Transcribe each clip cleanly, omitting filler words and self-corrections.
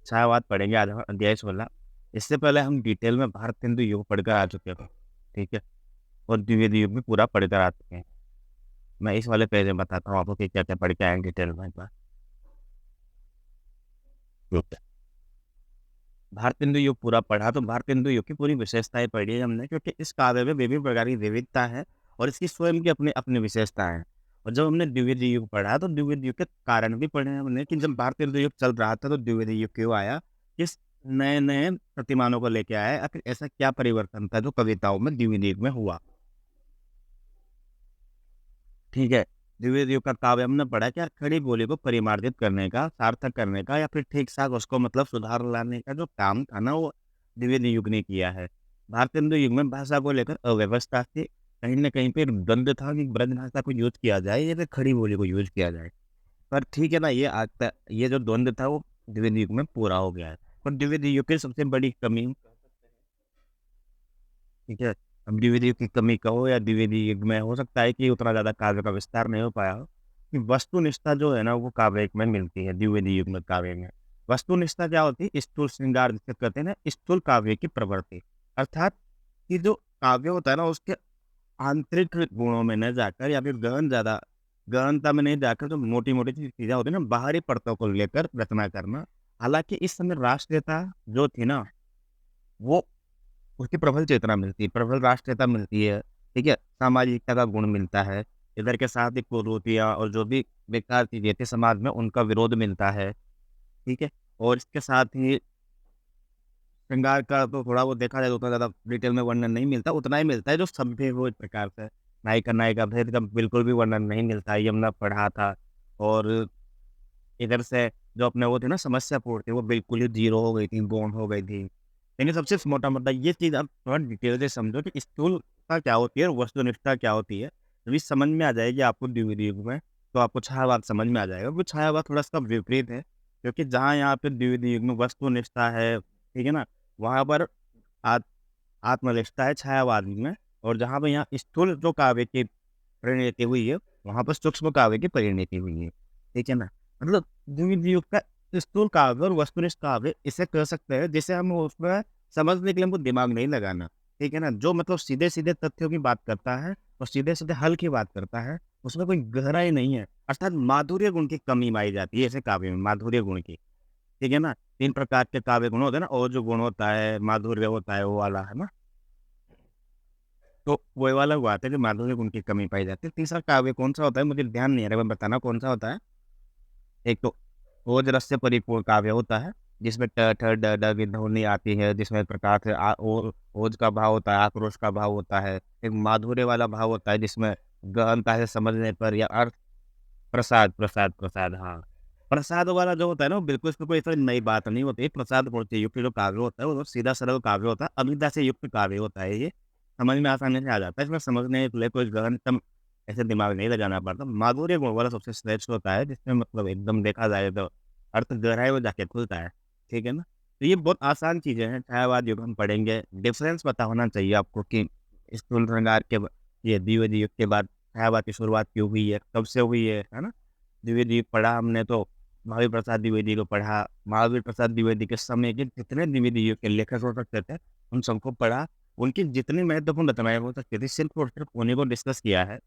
छायावाद पढ़ेंगे अध्याय 16। इससे पहले हम डिटेल में भारत हिंदू युग पढ़कर आ चुके हैं, ठीक है? और द्विवेदी युग भी पूरा पढ़कर आ चुके हैं। मैं इस वाले पेज में बताता हूँ आपको कि क्या-क्या पढ़ के आए हैं डिटेल में एक बार। ठीक है। भारत हिंदू युग पूरा पढ़ा तो भारत हिंदू युग की पूरी विशेषताएँ पढ़ी है हमने, क्योंकि इस काव्य में विभिन्न प्रकार की विविधता है और इसकी स्वयं की अपनी अपनी विशेषताएँ हैं। और जब हमने द्विवेदी युग पढ़ा तो द्विवेदी युग के कारण भी पढ़े हैं हमने कि जब भारत हिंदू युग चल रहा था तो द्विवेदी युग क्यों आया? किस नए-नए प्रतिमानों को लेके आया? आखिर ऐसा क्या परिवर्तन था जो कविताओं में द्विवेदी युग में हुआ? ठीक है। द्विवेदी युग का काव्य हमने पढ़ा कि यार खड़ी बोली को परिमार्जित करने का, सार्थक करने का या फिर ठीक-ठाक उसको मतलब सुधार लाने का जो काम था ना, वो द्विवेदी युग ने किया है। भारतीय हिंदू युग में भाषा को लेकर अव्यवस्था थी। कहीं न कहीं पे द्वंद था कि ब्रज भाषा को यूज़ किया जाए या फिर खड़ी बोली को यूज़ किया जाए। पर ठीक है ना, ये आज तक ये जो द्वंद था वो द्विवेदी युग में पूरा हो गया है। पर द्विवेदी युग की सबसे बड़ी कमी, ठीक है। अब द्विवेदी युग की कमी कहो या द्विवेदी युग में हो सकता है कि उतना ज़्यादा काव्य का विस्तार नहीं हो पाया हो, कि वस्तुनिष्ठता जो है ना वो काव्य में मिलती है द्विवेदी युग में काव्य में। वस्तुनिष्ठता क्या होती है? स्थूल श्रृंगार जिसे कहते हैं ना, स्थूल काव्य की प्रवृत्ति। अर्थात कि जो काव्य होता है ना उसके आंतरिक गुणों में न जाकर या फिर गहनता में नहीं जाकर जो मोटी-मोटी चीज़ें होती है ना, बाहरी परतों को लेकर रचना करना। हालाँकि इस समय राष्ट्रीयता जो थी ना, वो उसकी प्रबल चेतना मिलती है, प्रबल राष्ट्रीयता मिलती है, ठीक है? सामाजिकता का गुण मिलता है, इधर के साथ ही कुरीतियाँ और जो भी बेकार चीज़ें थी समाज में उनका विरोध मिलता है, ठीक है? और इसके साथ ही श्रृंगार का तो थोड़ा बहुत देखा जाए तो उतना ज़्यादा डिटेल में वर्णन नहीं मिलता, उतना ही मिलता है जो सभ्य हो एक प्रकार से। नायिका-नायिका भेद का बिल्कुल भी वर्णन नहीं मिलता है, ये हमने पढ़ा था। और इधर से जो अपने वो थे ना समस्यापूर्ण थी, वो बिल्कुल ही ज़ीरो हो गई थी, गौण हो गई थी। लेकिन सबसे मोटा मुद्दा ये चीज़ आप थोड़ा डिटेल से समझो कि स्थूलता क्या होती है और वस्तुनिष्ठता क्या होती है। जब ये समझ में आ जाएगी आपको द्विवेदी युग में, तो आपको छायावाद समझ में आ जाएगा। क्योंकि छायावाद थोड़ा इसका विपरीत है, क्योंकि जहाँ यहाँ पे द्विवेदी युग में वस्तुनिष्ठता है, ठीक है ना? वहाँ पर आत आत्मनिष्ठता है छायावाद में। और जहाँ पे यहाँ स्थूल जो काव्य की परिणति हुई है, वहाँ पर सूक्ष्म काव्य की परिणति हुई है। ठीक है ना? मतलब द्विविध युग का स्थूल काव्य और वस्तुनिष्ठ काव्य इसे कह सकते हैं, जिसे हम उसमें समझने के लिए हमको दिमाग नहीं लगाना। ठीक है ना? जो मतलब सीधे-सीधे तथ्यों की बात करता है और सीधे-सीधे हल की बात करता है, उसमें कोई गहराई नहीं है। अर्थात माधुर्य गुण की कमी पाई जाती है ऐसे काव्य में, माधुर्य गुण की। ठीक है ना? 3 प्रकार के काव्य गुण होते हैं ना, ओज गुण होता है, माधुर्य होता है, वो वाला, है ना? तो वो वाला हुआ था कि माधुर्य गुण की कमी पाई जाती है। तीसरा काव्य कौन-सा होता है मुझे ध्यान नहीं आ रहा है, मैं बताना कौन-सा होता है? एक तो ओज रस से परिपूर्ण काव्य होता है, जिसमें ट, ठ, ड, ड की ध्वनि आती है, जिसमें प्रकार से ओज का भाव होता है, आक्रोश का भाव होता है। एक माधुर्य वाला भाव होता है, जिसमें गहनता से समझने पर या अर्थ प्रसाद, हाँ। प्रसाद वाला जो होता है ना, वो बिल्कुल इसमें कोई ऐसा नई बात नहीं होती है। प्रसाद मूर्ति युक्त जो काव्य होता है, वो सीधा सरल काव्य होता है, अभिधा से युक्त काव्य होता है ये। समझ में आसानी से आ जाता है, इसमें समझने के लिए कोई गहनतम ऐसे दिमाग नहीं लगाना पड़ता। माधुर्य गुण वाला सबसे श्रेष्ठ होता है, जिसमें मतलब एकदम देखा जाए तो अर्थ गहराई में जाके खुलता है, ठीक है ना? तो ये बहुत आसान चीज़ें हैं, छायावाद युग हम पढ़ेंगे। डिफरेंस पता होना चाहिए आपको कि स्थूल श्रृंगार के ये द्विवेदी युग के बाद छायावाद की शुरुआत क्यों हुई है, कब से हुई है ना? द्विवेदी पढ़ा हमने तो महावीर प्रसाद द्विवेदी को पढ़ा। महावीर प्रसाद द्विवेदी के समय के जितने द्विवेदी युग के लेखक हो सकते थे, उन सबको पढ़ा। उनकी जितनी महत्वपूर्ण रचनाएँ हो सकती थी, सिर्फ़ और सिर्फ़ उन्हीं को डिस्कस किया है।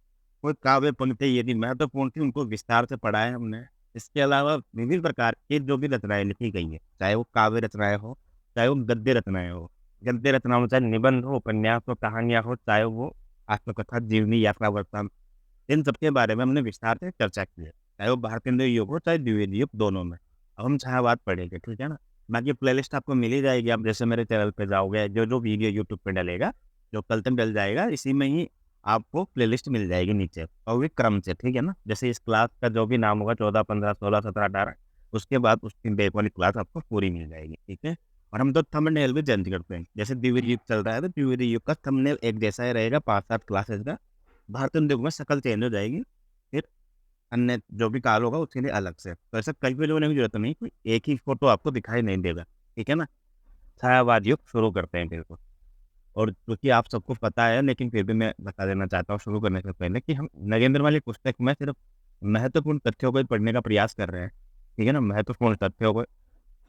कोई काव्य पंक्ति यदि महत्वपूर्ण थी, उनको विस्तार से पढ़ा है हमने। इसके अलावा विभिन्न प्रकार की जो भी रचनाएँ लिखी गई हैं, चाहे वो काव्य रचनाएँ हो, चाहे वो गद्य रचनाएँ हो। गद्य रचनाओं में चाहे निबंध हो, उपन्यास हो, कहानियाँ हो, चाहे वो आत्मकथा, जीवनी, यात्रा, वृत्तांत, इन सब के बारे में हमने विस्तार से चर्चा की है। चाहे वो भारतेंदु युग हो, चाहे द्विवेदी युग, दोनों में। अब हम छायावाद पढ़ेंगे, ठीक है ना? बाकी प्लेलिस्ट आपको मिल ही जाएगी, आप जैसे मेरे चैनल पे जाओगे, जो-जो वीडियो यूट्यूब पे डलेगा, जो कल तक डल जाएगा, इसी में ही आपको प्लेलिस्ट मिल जाएगी नीचे और भी क्रम से, ठीक है ना? जैसे इस क्लास का जो भी नाम होगा 14, 15, 16, 17, 18, उसके बाद उसकी बैक वाली क्लास आपको पूरी मिल जाएगी, ठीक है? और हम तो थंबनेल भी चेंज करते हैं। जैसे द्विवेदी युग चल रहा है, तो द्विवेदी युग का थंबनेल एक जैसा ही रहेगा 5-7 क्लासेस का। भारतीय युग में शक्ल चेंज हो जाएगी, फिर अन्य जो भी काल होगा उसके लिए अलग से। तो ऐसा कन्फ्यूज़ होने की ज़रूरत नहीं, कोई एक ही फ़ोटो आपको दिखाई नहीं देगा, ठीक है ना? छायावाद युग शुरू करते हैं फिर तो। और चूँकि आप सबको पता है, लेकिन फिर भी मैं बता देना चाहता हूँ शुरू करने से पहले कि हम नगेंद्र वाली पुस्तक में सिर्फ़ महत्वपूर्ण तथ्यों को ही पढ़ने का प्रयास कर रहे हैं, ठीक है ना? महत्वपूर्ण तथ्यों को,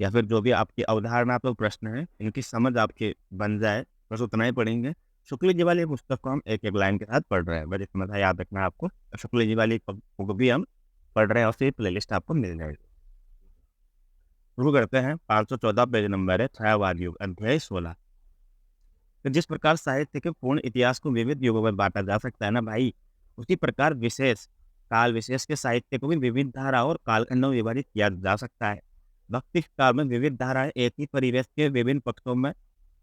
या फिर जो भी आपकी अवधारणात्मक प्रश्न है, इनकी समझ आपकी बन जाए, बस उतना ही पढ़ेंगे। शुक्ल जी वाली पुस्तक को हम एक-एक लाइन के साथ पढ़ रहे हैं, बस इतना सा याद रखना है आपको। शुक्ल जी वाली बुक भी हम पढ़ रहे हैं और उसकी प्लेलिस्ट आपको मिल जाएगी। शुरू करते हैं, 514 पेज नंबर है, छायावाद युग, अध्याय 16। तो जिस प्रकार साहित्य के पूर्ण इतिहास को विविध युगों में बाँटा जा सकता है ना भाई, उसी प्रकार विशेष काल विशेष के साहित्य को भी विविध धारा और कालखंडों में विभाजित किया जा सकता है। भक्ति काल में विविध धाराएँ एक ही परिवेश के विभिन्न पक्षों में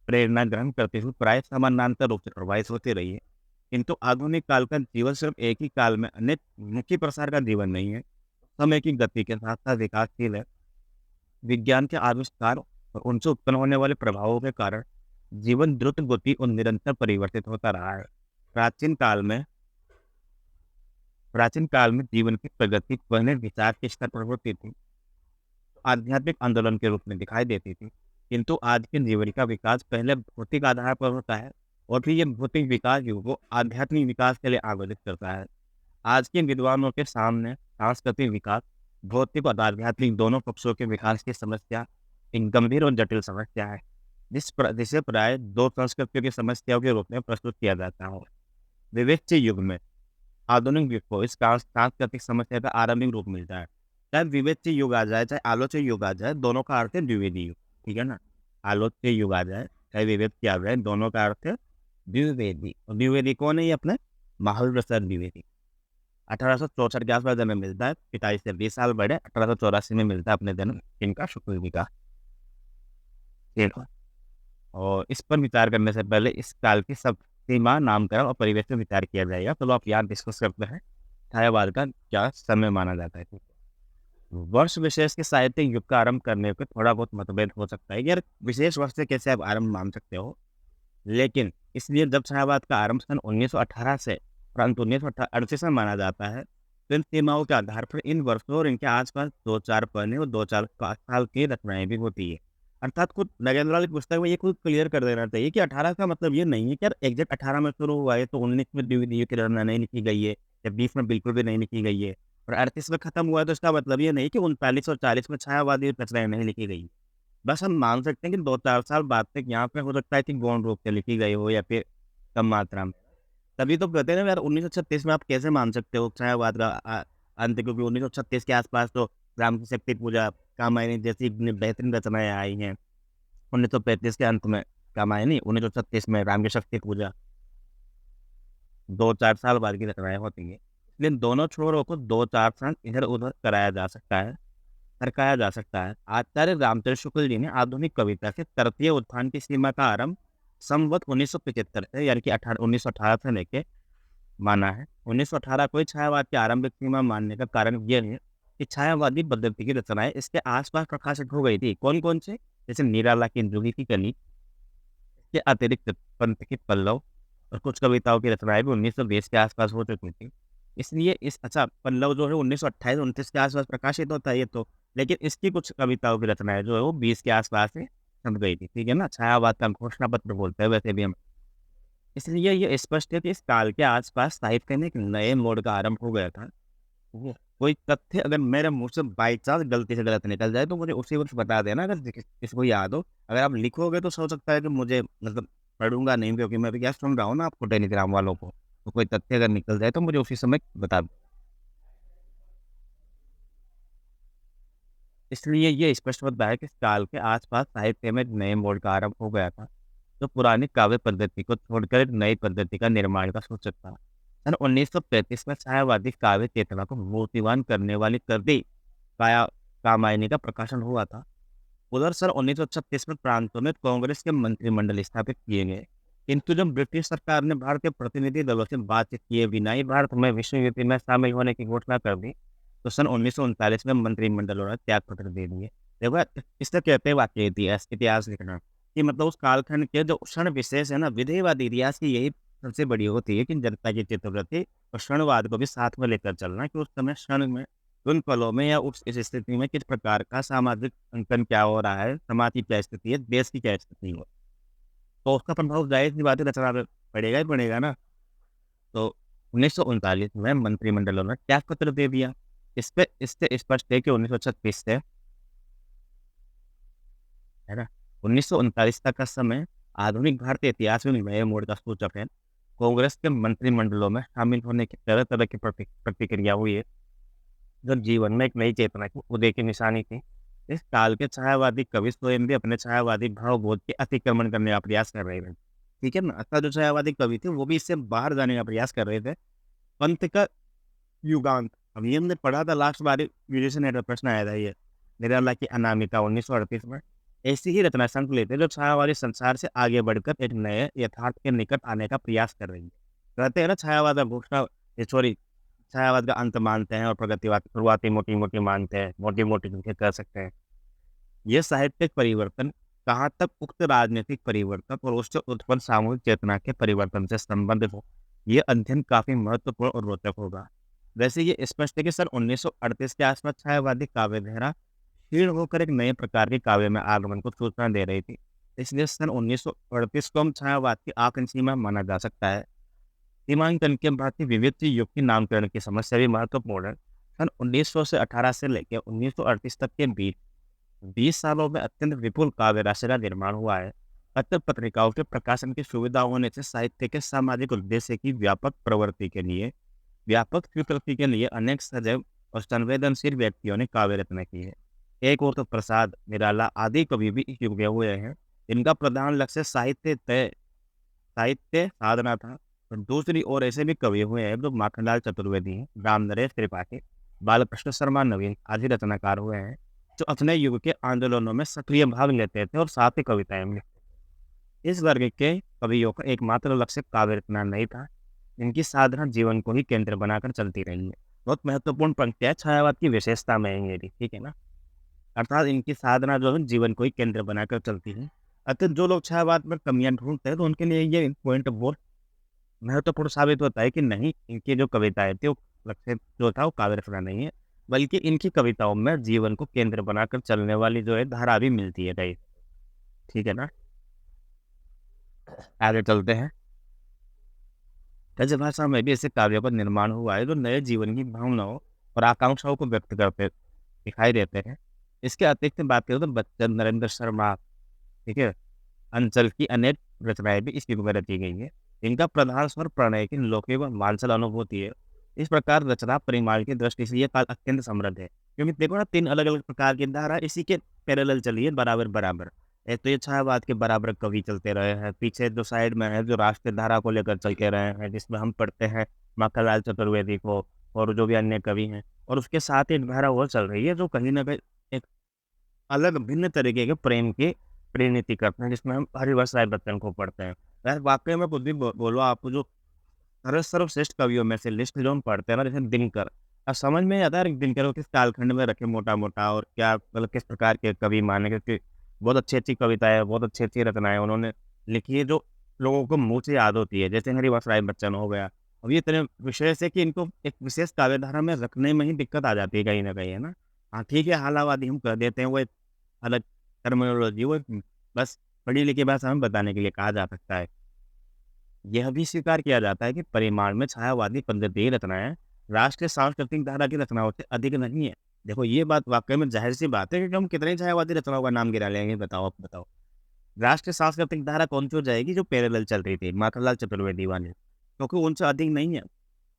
प्रेरणा ग्रहण करते हुए प्राय समानांतर रूप से प्रवाहित होती रही है। किंतु आधुनिक काल का जीवन सिर्फ एक ही काल में अनेक मुखी प्रसार का जीवन नहीं है। समय की गति के साथ-साथ विकासशील है। विज्ञान के आविष्कार और उनसे उत्पन्न होने वाले प्रभावों के कारण जीवन द्रुत गति और निरंतर परिवर्तित होता रहा है। प्राचीन काल में प्राचीन काल में जीवन की प्रगति पहले विचार के स्तर पर होती थी, आध्यात्मिक आंदोलन के रूप में दिखाई देती थी। किंतु आज के जीवन का विकास पहले भौतिक आधार पर होता है और फिर ये भौतिक विकास युग को आध्यात्मिक विकास के लिए आवेदित करता है। आज के विद्वानों के सामने सांस्कृतिक विकास, भौतिक और आध्यात्मिक दोनों पक्षों के विकास की समस्या एक गंभीर और जटिल समस्या है, जिसे प्राय दो संस्कृतियों की समस्याओं के रूप में प्रस्तुत किया जाता है। विवेच्य युग में आधुनिक युग को इस सांस्कृतिक समस्या का आरंभिक रूप मिलता है। चाहे विवेच्य युग आ जाए, चाहे आलोच्य युग आ जाए, दोनों का अर्थ है द्विवेदी युग, ठीक है ना? आलोच्य युग आ जाए, चाहे विवेच्य आ जाए, दोनों का अर्थ है द्विवेदी। और द्विवेदी कौन है ये अपने? महावीर प्रसाद द्विवेदी। 1864 के आसपास जन्म मिलता है, पिता इससे 20 साल बड़े, 1884 में मिलता है अपने जन्म, इनका शुक्ल जी का। और इस पर विचार करने से पहले इस काल की सब सीमा, नामकरण और परिवेश पर विचार किया जाएगा। चलो आप यहाँ डिस्कस करते हैं, छायावाद का क्या समय माना जाता है। वर्ष विशेष के साहित्यिक युग का आरंभ करने पे थोड़ा बहुत मतभेद हो सकता है, यार विशेष वर्ष से कैसे आप आरंभ मान सकते हो। लेकिन इसलिए जब छायावाद का आरंभ सन 1918 से परंतु 1938 में माना जाता है, तो इन सीमाओं के आधार पर इन वर्षों और इनके आसपास 2-4 पन्ने और 2-4 साल की रचनाएं भी होती है। अर्थात खुद नगेंद्र लाल की पुस्तक में ये खुद क्लियर कर देना चाहिए कि 18 का मतलब ये नहीं है कि यार एग्जैक्ट 18 में शुरू हुआ है तो 19 में द्विवेदी की रचना नहीं लिखी गई है, या 20 में बिल्कुल भी नहीं लिखी गई है, और 38 में खत्म हुआ है तो इसका मतलब ये नहीं कि 39 और 40 में छायावादी रचनाएं नहीं लिखी गई। बस हम मान सकते हैं कि 2-4 साल बाद तक यहाँ पे हो सकता है कि गौण रूप से लिखी गई हो या फिर कम मात्रा में। तभी तो कहते हैं ना यार, 1936 में आप कैसे मान सकते हो छायावाद का अंत, क्योंकि 1936 के आसपास तो राम की शक्ति पूजा, कामायनी जैसी इतनी बेहतरीन रचनाएं आई हैं। 1935 के अंत में कामायनी, 1936 में राम की शक्ति पूजा, 2-4 साल बाद की रचनाएं होती हैं। इसलिए दोनों छोरों को 2-4 साल इधर-उधर कराया जा सकता है, सरकाया जा सकता है। आचार्य रामचंद्र शुक्ल जी ने आधुनिक कविता के तृतीय उत्थान की सीमा का आरंभ संवत 1975 से, यानी कि 1918 से लेके माना है। 1918 को ही छायावाद की आरंभिक सीमा मानने का कारण यह है कि छायावादी पद्धति की रचनाएं इसके आसपास प्रकाशित हो गई थी। कौन-कौन से? जैसे निराला की जुगी की कली, इसके अतिरिक्त पंत की पल्लव और कुछ कविताओं की रचनाएं भी 1920 के आसपास हो चुकी थी। इसलिए पल्लव जो है 1928-29 के आसपास प्रकाशित होता है ये तो, लेकिन इसकी कुछ कविताओं की रचनाएं जो है वो 20 के आसपास से छप गई थी, ठीक है ना? छायावाद का घोषणा पत्र बोलते हैं वैसे भी हम। इसलिए ये स्पष्ट है कि इस काल के आसपास साहित्य में एक नए मोड़ का आरंभ हो गया था। वो कोई तथ्य अगर मेरे मुँह से बाय चांस गलती से गलत निकल जाए तो मुझे उसी वक़्त बता देना, अगर किसी को याद हो। अगर आप लिखोगे तो हो सकता है कि मुझे मतलब पढ़ूँगा नहीं, क्योंकि मैं भी क्या सुन रहा हूँ ना आपको, टेलीग्राम वालों को। तो कोई तथ्य अगर निकल जाए तो मुझे उसी समय बता दो। इसलिए ये स्पष्ट होता है कि इस काल के आसपास साहित्य में एक नए मोड़ का आरंभ हो गया था, जो पुरानी काव्य पद्धति को छोड़कर एक नई पद्धति का निर्माण का सूचक था। सन 1935 में छायावादी काव्य चेतना को मूर्तिवान करने वाली कृति काया कामायनी का प्रकाशन हुआ था। उधर सन 1936 में प्रांतों में कांग्रेस के मंत्रिमंडल स्थापित किए गए, किंतु जब ब्रिटिश सरकार ने भारतीय प्रतिनिधि दलों से बातचीत किए बिना ही भारत में विश्व युद्ध में शामिल होने की घोषणा कर दी, तो सन 1939 में मंत्रिमंडलों ने त्याग पत्र दे दिए। देखो, इससे कहते हैं वाक्य इतिहास इतिहास लिखना कि मतलब उस कालखंड के जो क्षण विशेष है ना, विधिवाद इतिहास की यही सबसे बड़ी होती है कि जनता की चित्तवृत्ति और क्षणवाद को भी साथ में लेकर चलना, कि उस समय क्षण में, उन पलों में या उस इस स्थिति में किस प्रकार का सामाजिक अंकन क्या हो रहा है, समाज की क्या स्थिति है, देश की क्या स्थिति है, तो उसका प्रभाव जाहिर-सी बात है रचना पे पड़ेगा ही पड़ेगा ना। तो 1939 में मंत्रिमंडलों ने त्याग पत्र दे दिया। इससे स्पष्ट है कि 1936 से है ना? 1939 तक का समय आधुनिक भारतीय इतिहास में नए मोड़ का सूचक है। कांग्रेस के मंत्रिमंडलों में शामिल होने की तरह-तरह की प्रतिक्रिया हुई है, जो जीवन में एक नई चेतना के उदय की निशानी थी। इस काल के छायावादी कवि स्वयं भी अपने छायावादी भावबोध के अतिक्रमण करने का प्रयास कर रहे थे। ठीक है ना? अर्थात जो छायावादी कवि थे, वो भी इससे बाहर जाने का प्रयास कर रहे थे। पंथ का युगांत, अभी हमने पढ़ा था लास्ट बार यूजीसी नेट में प्रश्न आया था ये, निराला की अनामिका 1938 में। ऐसी ही रचना संकलित है जो छायावादी संसार से आगे बढ़कर एक नए यथार्थ के निकट आने का प्रयास कर रही है। कहते हैं ना छायावाद का घोषणा, ये सॉरी, छायावाद का अंत मानते हैं और प्रगतिवाद की शुरुआती मोटी-मोटी मानते हैं, मोटी-मोटी जिनके कह सकते हैं। ये साहित्यिक परिवर्तन कहाँ तक उक्त राजनीतिक परिवर्तन और उससे उत्पन्न सामूहिक चेतना के परिवर्तन से संबंधित हो, ये अध्ययन काफ़ी महत्वपूर्ण और रोचक होगा। वैसे ये स्पष्ट है कि सन 1938 के आसपास छायावादी काव्य धारा क्षीण होकर एक नए प्रकार के काव्य में आगमन को सूचना दे रही थी। इसलिए सन 1938 को हम छायावाद की आखिरी सीमा माना जा सकता है। सीमांकन के भारतीय विविध युग के नामकरण की समस्या भी महत्वपूर्ण है। सन 1900 से 18 से लेकर 1938 तक के बीच 20 सालों में अत्यंत विपुल काव्य राशि का निर्माण हुआ है। पत्र पत्रिकाओं के प्रकाशन की सुविधा होने से साहित्य के सामाजिक उद्देश्य की व्यापक स्वीकृति के लिए अनेक सजग और संवेदनशील व्यक्तियों ने काव्य रचना की है। एक ओर तो प्रसाद, निराला आदि कवि भी इस युग के हुए हैं। इनका प्रधान लक्ष्य साहित्य साधना था। और दूसरी ओर ऐसे भी कवि हुए हैं जो माखनलाल चतुर्वेदी हैं, रामनरेश त्रिपाठी, बालकृष्ण शर्मा नवीन आदि रचनाकार हुए हैं, जो अपने युग के आंदोलनों में सक्रिय भाग लेते थे और साथ ही कविताएं भी लिखते थे। इस वर्ग के कवियों का एकमात्र लक्ष्य काव्य रचना नहीं था। इनकी साधना जीवन को ही केंद्र बनाकर चलती रही है। बहुत महत्वपूर्ण पंक्तियां छायावाद की विशेषता में है ये भी, ठीक है ना? अर्थात इनकी साधना जो है जीवन को ही केंद्र बनाकर चलती है। अतः जो लोग छायावाद में कमियां ढूंढते हैं तो उनके लिए ये पॉइंट बहुत महत्वपूर्ण साबित होता है कि नहीं, इनकी जो कविताएं थी वो लक्ष्य जो था वो काव्य रचना नहीं है, बल्कि इनकी कविताओं में जीवन को केंद्र बनाकर चलने वाली जो है धारा भी मिलती है कहीं। ठीक है ना? आगे चलते हैं। गद्य भाषा में भी ऐसे काव्यों का निर्माण हुआ है जो नए जीवन की भावनाओं और आकांक्षाओं को व्यक्त करते दिखाई देते हैं। इसके अतिरिक्त बात करें तो बच्चन, नरेंद्र शर्मा, ठीक है, अंचल की अनेक रचनाएं भी इस युग में रची गई हैं। इनका प्रधान स्वर प्रणय की लौकिक व मार्शल अनुभूति है। इस प्रकार रचना परिमाण की दृष्टि से ये काल अत्यंत समृद्ध है, क्योंकि देखो ना 3 अलग-अलग प्रकार की धारा इसी के पैरेलल चली है बराबर-बराबर। एक तो ये छायावाद के बराबर कवि चलते रहे हैं, पीछे जो साइड में है जो राष्ट्रीय धारा को लेकर चलते रहे हैं, जिसमें हम पढ़ते हैं माखनलाल चतुर्वेदी को और जो भी अन्य कवि हैं, और उसके साथ एक धारा और चल रही है जो कहीं न कहीं एक अलग भिन्न तरीके के प्रेम की परिणति करते हैं, जिसमें हम हरिवंश राय बच्चन को पढ़ते हैं। यार वाक़ई में कुछ भी बोलो, आपको जो सर्वश्रेष्ठ कवियों में से लिस्ट जो हम पढ़ते हैं ना, जैसे दिनकर, अब समझ में आता है दिनकर को किस कालखंड में रखे मोटा-मोटा और क्या मतलब किस प्रकार के कवि माने, क्योंकि बहुत अच्छी-अच्छी कविताएँ, बहुत अच्छी-अच्छी रचनाएँ उन्होंने लिखी है जो लोगों को मुँह से याद होती है। जैसे हरिवंश राय बच्चन हो गया। अब ये इतने विशेष है कि इनको एक विशेष काव्यधारा में रखने में ही दिक्कत आ जाती है कहीं न कहीं, है ना? हाँ, ठीक है, हालावादी हम कह देते हैं, वो एक अलग टर्मिनोलॉजी, वो बस पढ़ी-लिखी भाषा में बताने के लिए कहा जा सकता है। यह भी स्वीकार किया जाता है कि परिमाण में छायावादी पद्धति रचनाएँ राष्ट्रीय सांस्कृतिक धारा की रचनाओं से अधिक नहीं है। देखो ये बात वाक़ई में ज़ाहिर-सी बात है, क्योंकि हम कितनी छायावादी रचनाओं का नाम गिना लेंगे, बताओ आप बताओ। राष्ट्रीय सांस्कृतिक धारा कौन-सी हो जाएगी जो पैरेलल चल रही थी, माखनलाल चतुर्वेदी वाली, क्योंकि उनसे अधिक नहीं है।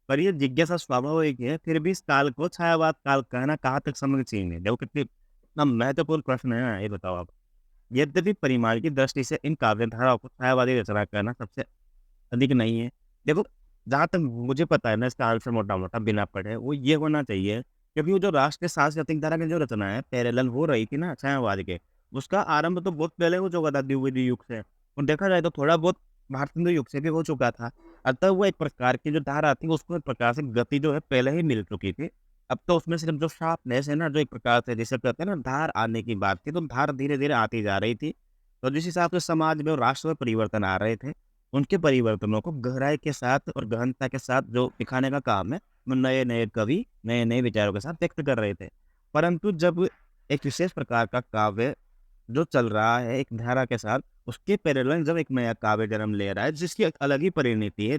पर ये जिज्ञासा स्वाभाविक है, फिर भी इस काल को छायावाद काल कहना कहाँ तक समीचीन है? देखो कितनी इतना महत्वपूर्ण प्रश्न है ना, ये बताओ आप। यद्यपि परिमाण की दृष्टि से इन काव्य धाराओं को छायावादी रचना कहना सबसे अधिक नहीं है। देखो, जहाँ तक मुझे पता है ना इसका आंसर मोटा-मोटा बिना पढ़े वो ये होना चाहिए, क्योंकि वो जो राष्ट्रीय सांस्कृतिक धारा की जो रचना है पैरेलल हो रही थी ना छायावाद के, उसका आरंभ तो बहुत पहले हो चुका था द्विवेदी युग से, और देखा जाए तो थोड़ा बहुत भारतेंदु युग से भी हो चुका था। अतः वो एक प्रकार की जो धारा थी उसको एक प्रकार से गति जो है पहले ही मिल चुकी थी। अब तो उसमें सिर्फ जो शार्पनेस है ना, जो एक प्रकार से जिसे कहते हैं ना धार आने की बात थी, तो धार धीरे-धीरे आती जा रही थी। तो जिस हिसाब से समाज में और राष्ट्र में परिवर्तन आ रहे थे, उनके परिवर्तनों को गहराई के साथ और गहनता के साथ जो दिखाने का काम है, वो नए-नए कवि, नए-नए विचारों के साथ व्यक्त कर रहे थे। परंतु जब एक विशेष प्रकार का काव्य जो चल रहा है एक धारा के साथ, उसके पैरेलल जब एक नया काव्य जन्म ले रहा है, जिसकी एक अलग ही परिणति है,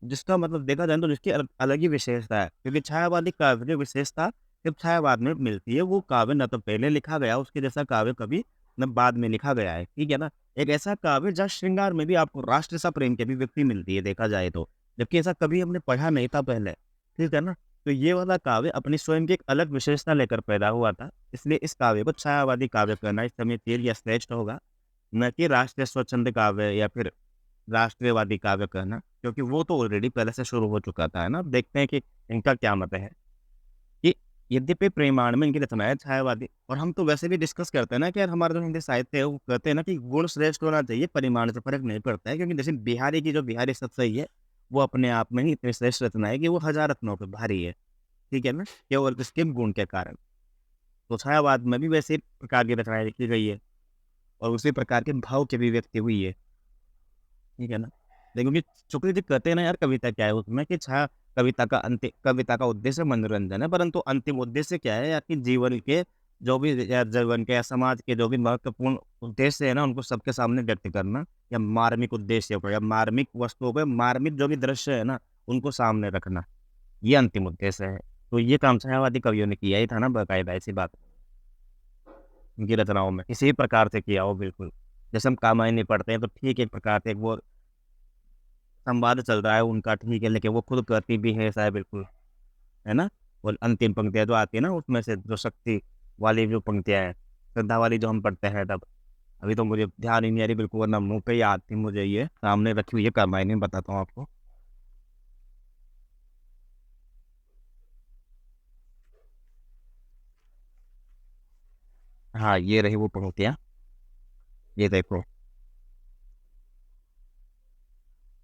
जिसका मतलब देखा जाए तो जिसकी अलग ही विशेषता है। क्योंकि छायावादी काव्य की विशेषता सिर्फ छायावाद में मिलती है, वो काव्य न तो पहले लिखा गया, उसके जैसा काव्य कभी न बाद में लिखा गया है, ठीक है ना? एक ऐसा काव्य जहाँ श्रृंगार में भी आपको राष्ट्र सा प्रेम की अभिव्यक्ति मिलती है देखा जाए तो, जबकि ऐसा कभी हमने पढ़ा नहीं था पहले, ठीक है ना? तो ये वाला काव्य अपनी स्वयं की एक अलग विशेषता लेकर पैदा हुआ था, इसलिए इस काव्य को छायावादी काव्य कहना इस समय तेल या श्रेष्ठ होगा, न कि राष्ट्रीय स्वच्छंद काव्य या फिर राष्ट्रीयवादी काव्य कहना, क्योंकि वो तो ऑलरेडी पहले से शुरू हो चुका था, है ना? अब देखते हैं कि इनका क्या मत है कि यद्यपि परिमाण में इनकी रचना है छायावादी, और हम तो वैसे भी डिस्कस करते हैं ना कि यार हमारा जो हिंदी साहित्य है वो कहते हैं ना कि गुण श्रेष्ठ होना चाहिए, परिमाण से फ़र्क नहीं पड़ता है, क्योंकि जैसे बिहारी की जो बिहारी सतसई है, वो अपने आप में ही इतनी श्रेष्ठ रचना है कि वो हज़ार रत्नों पे भारी है, ठीक है ना? केवल इसके गुण के कारण। तो छायावाद में भी वैसे प्रकार की रचनाएँ लिखी गई है और उसी प्रकार के भाव की अभिव्यक्ति हुई है। ठीक है ना? देखो कि शुक्ल जी कहते हैं ना यार कविता क्या है उसमें कि कविता का उद्देश्य मनोरंजन है, परंतु अंतिम उद्देश्य क्या है यार कि जीवन के जो भी या जीवन के या समाज के जो भी महत्वपूर्ण उद्देश्य है ना, उनको सबके सामने व्यक्त करना, या मार्मिक उद्देश्य को या मार्मिक वस्तुओं को, मार्मिक जो भी दृश्य है ना, उनको सामने रखना, ये अंतिम उद्देश्य है। तो ये काम छायावादी कवियों ने किया ही था ना, बाकायदा ऐसी बात उनकी रचनाओं में, किसी भी प्रकार से किया हो बिल्कुल। जैसे हम कामायनी पढ़ते हैं तो ठीक है, एक प्रकार से वो संवाद चल रहा है उनका, ठीक है, लेकिन वो खुद कहती भी है ऐसा है बिल्कुल, है ना? और अंतिम पंक्तियाँ जो आती है ना उसमें से जो शक्ति वाली जो पंक्तियाँ हैं, श्रद्धा वाली जो हम पढ़ते हैं तब, अभी तो मुझे ध्यान ही नहीं आ रही बिल्कुल, वरना मुँह पे ही याद थी मुझे, ये सामने रखी हुई है कामायनी, बताता हूँ आपको। हाँ, ये रही वो पंक्तियाँ, ये देखो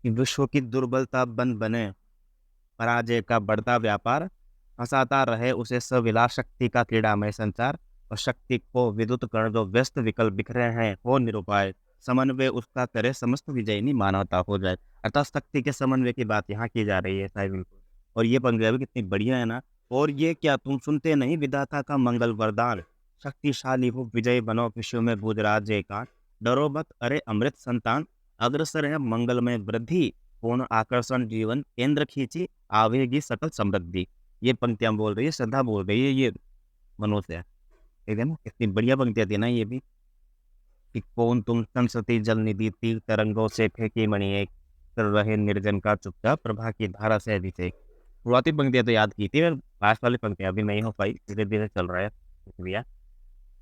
कि विश्व की दुर्बलता बन बने, पराजय का बढ़ता व्यापार, फँसाता रहे उसे सविलास शक्ति का क्रीड़ामय संचार, और शक्ति को विद्युत कण जो व्यस्त विकल्प बिखरे हैं हो निरुपाय, समन्वय उसका करे समस्त विजयिनी मानवता हो जाए। अर्थात शक्ति के समन्वय की बात यहाँ की जा रही है साहिब बिल्कुल। और ये पंक्तियाँ भी कितनी बढ़िया है ना। और ये क्या तुम सुनते नहीं विधाता का मंगल वरदान, शक्तिशाली हो विजय बनो विश्व में बुधराज जयकार, डरो मत अरे अमृत संतान, अग्रसर है मंगलमय वृद्धि, पूर्ण आकर्षण जीवन केंद्र खींची, आवेगी सकल समृद्धि। ये पंक्तियाँ बोल रही है, श्रद्धा बोल रही है ये मनोज से, ठीक है ना? कितनी बढ़िया पंक्तियाँ थी ना ये भी, कि कौन तुम संसती जल निधि तीर तरंगों से फेंकी मणि एक, कर रहे निर्जन का चुपचाप प्रभा की धारा से अभिषेक। शुरुआती पंक्तियाँ तो याद की थी, पर लास्ट वाली पंक्तियाँ अभी नहीं हो पाई, धीरे-धीरे चल रहा है प्रक्रिया।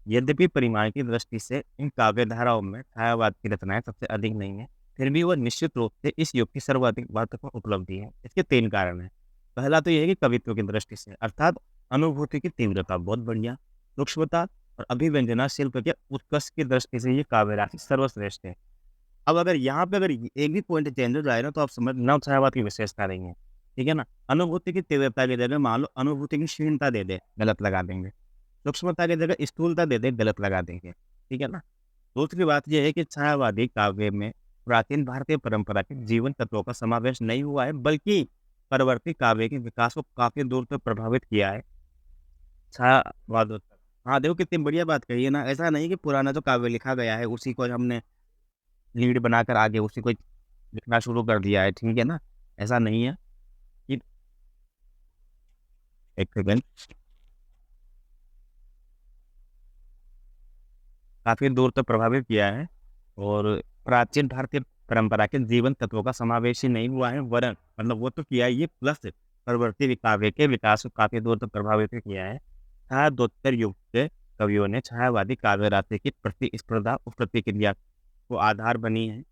यद्यपि परिमाण की दृष्टि से इन काव्य धाराओं में छायावाद की रचनाएँ सबसे अधिक नहीं है, फिर भी वह निश्चित रूप से इस युग की सर्वाधिक महत्वपूर्ण उपलब्धि है। इसके 3 कारण हैं। पहला तो ये है कि कवित्व की दृष्टि से, अर्थात अनुभूति की तीव्रता बहुत बढ़िया, सूक्ष्मता और अभिव्यंजना शिल्प के उत्कर्ष की दृष्टि से ये काव्य राशि सर्वश्रेष्ठ है। अब अगर यहाँ पे अगर एक भी पॉइंट चेंज हो जाए ना, तो आप समझ नव छायावाद की विशेषता नहीं है, ठीक है ना? अनुभूति की तीव्रता की जगह मान लो अनुभूति की क्षीणता दे दे, गलत लगा देंगे। सूक्ष्मता की जगह स्थूलता दे दे, गलत लगा देंगे, ठीक है ना? दूसरी बात ये है कि छायावादी काव्य में प्राचीन भारतीय परंपरा के जीवन तत्वों का समावेश नहीं हुआ है, बल्कि परवर्ती काव्य के विकास को काफ़ी दूर तक प्रभावित किया है छायावाद। हाँ, देखो कितनी बढ़िया बात कही है ना, ऐसा नहीं कि पुराना जो काव्य लिखा गया है उसी को हमने लीड बनाकर आगे उसी को लिखना शुरू कर दिया है, ठीक है ना? ऐसा नहीं है कि एक सेकंड, काफ़ी दूर तक प्रभावित किया है, और प्राचीन भारतीय परंपरा के जीवन तत्वों का समावेश ही नहीं हुआ है, वरन मतलब वो तो किया ही है, प्लस परवर्ती काव्य के विकास को काफ़ी दूर तक प्रभावित भी किया है। छायादोत्तर युग के कवियों ने छायावादी काव्य राशि की प्रतिस्पर्धा और प्रतिक्रिया को आधार बनी है।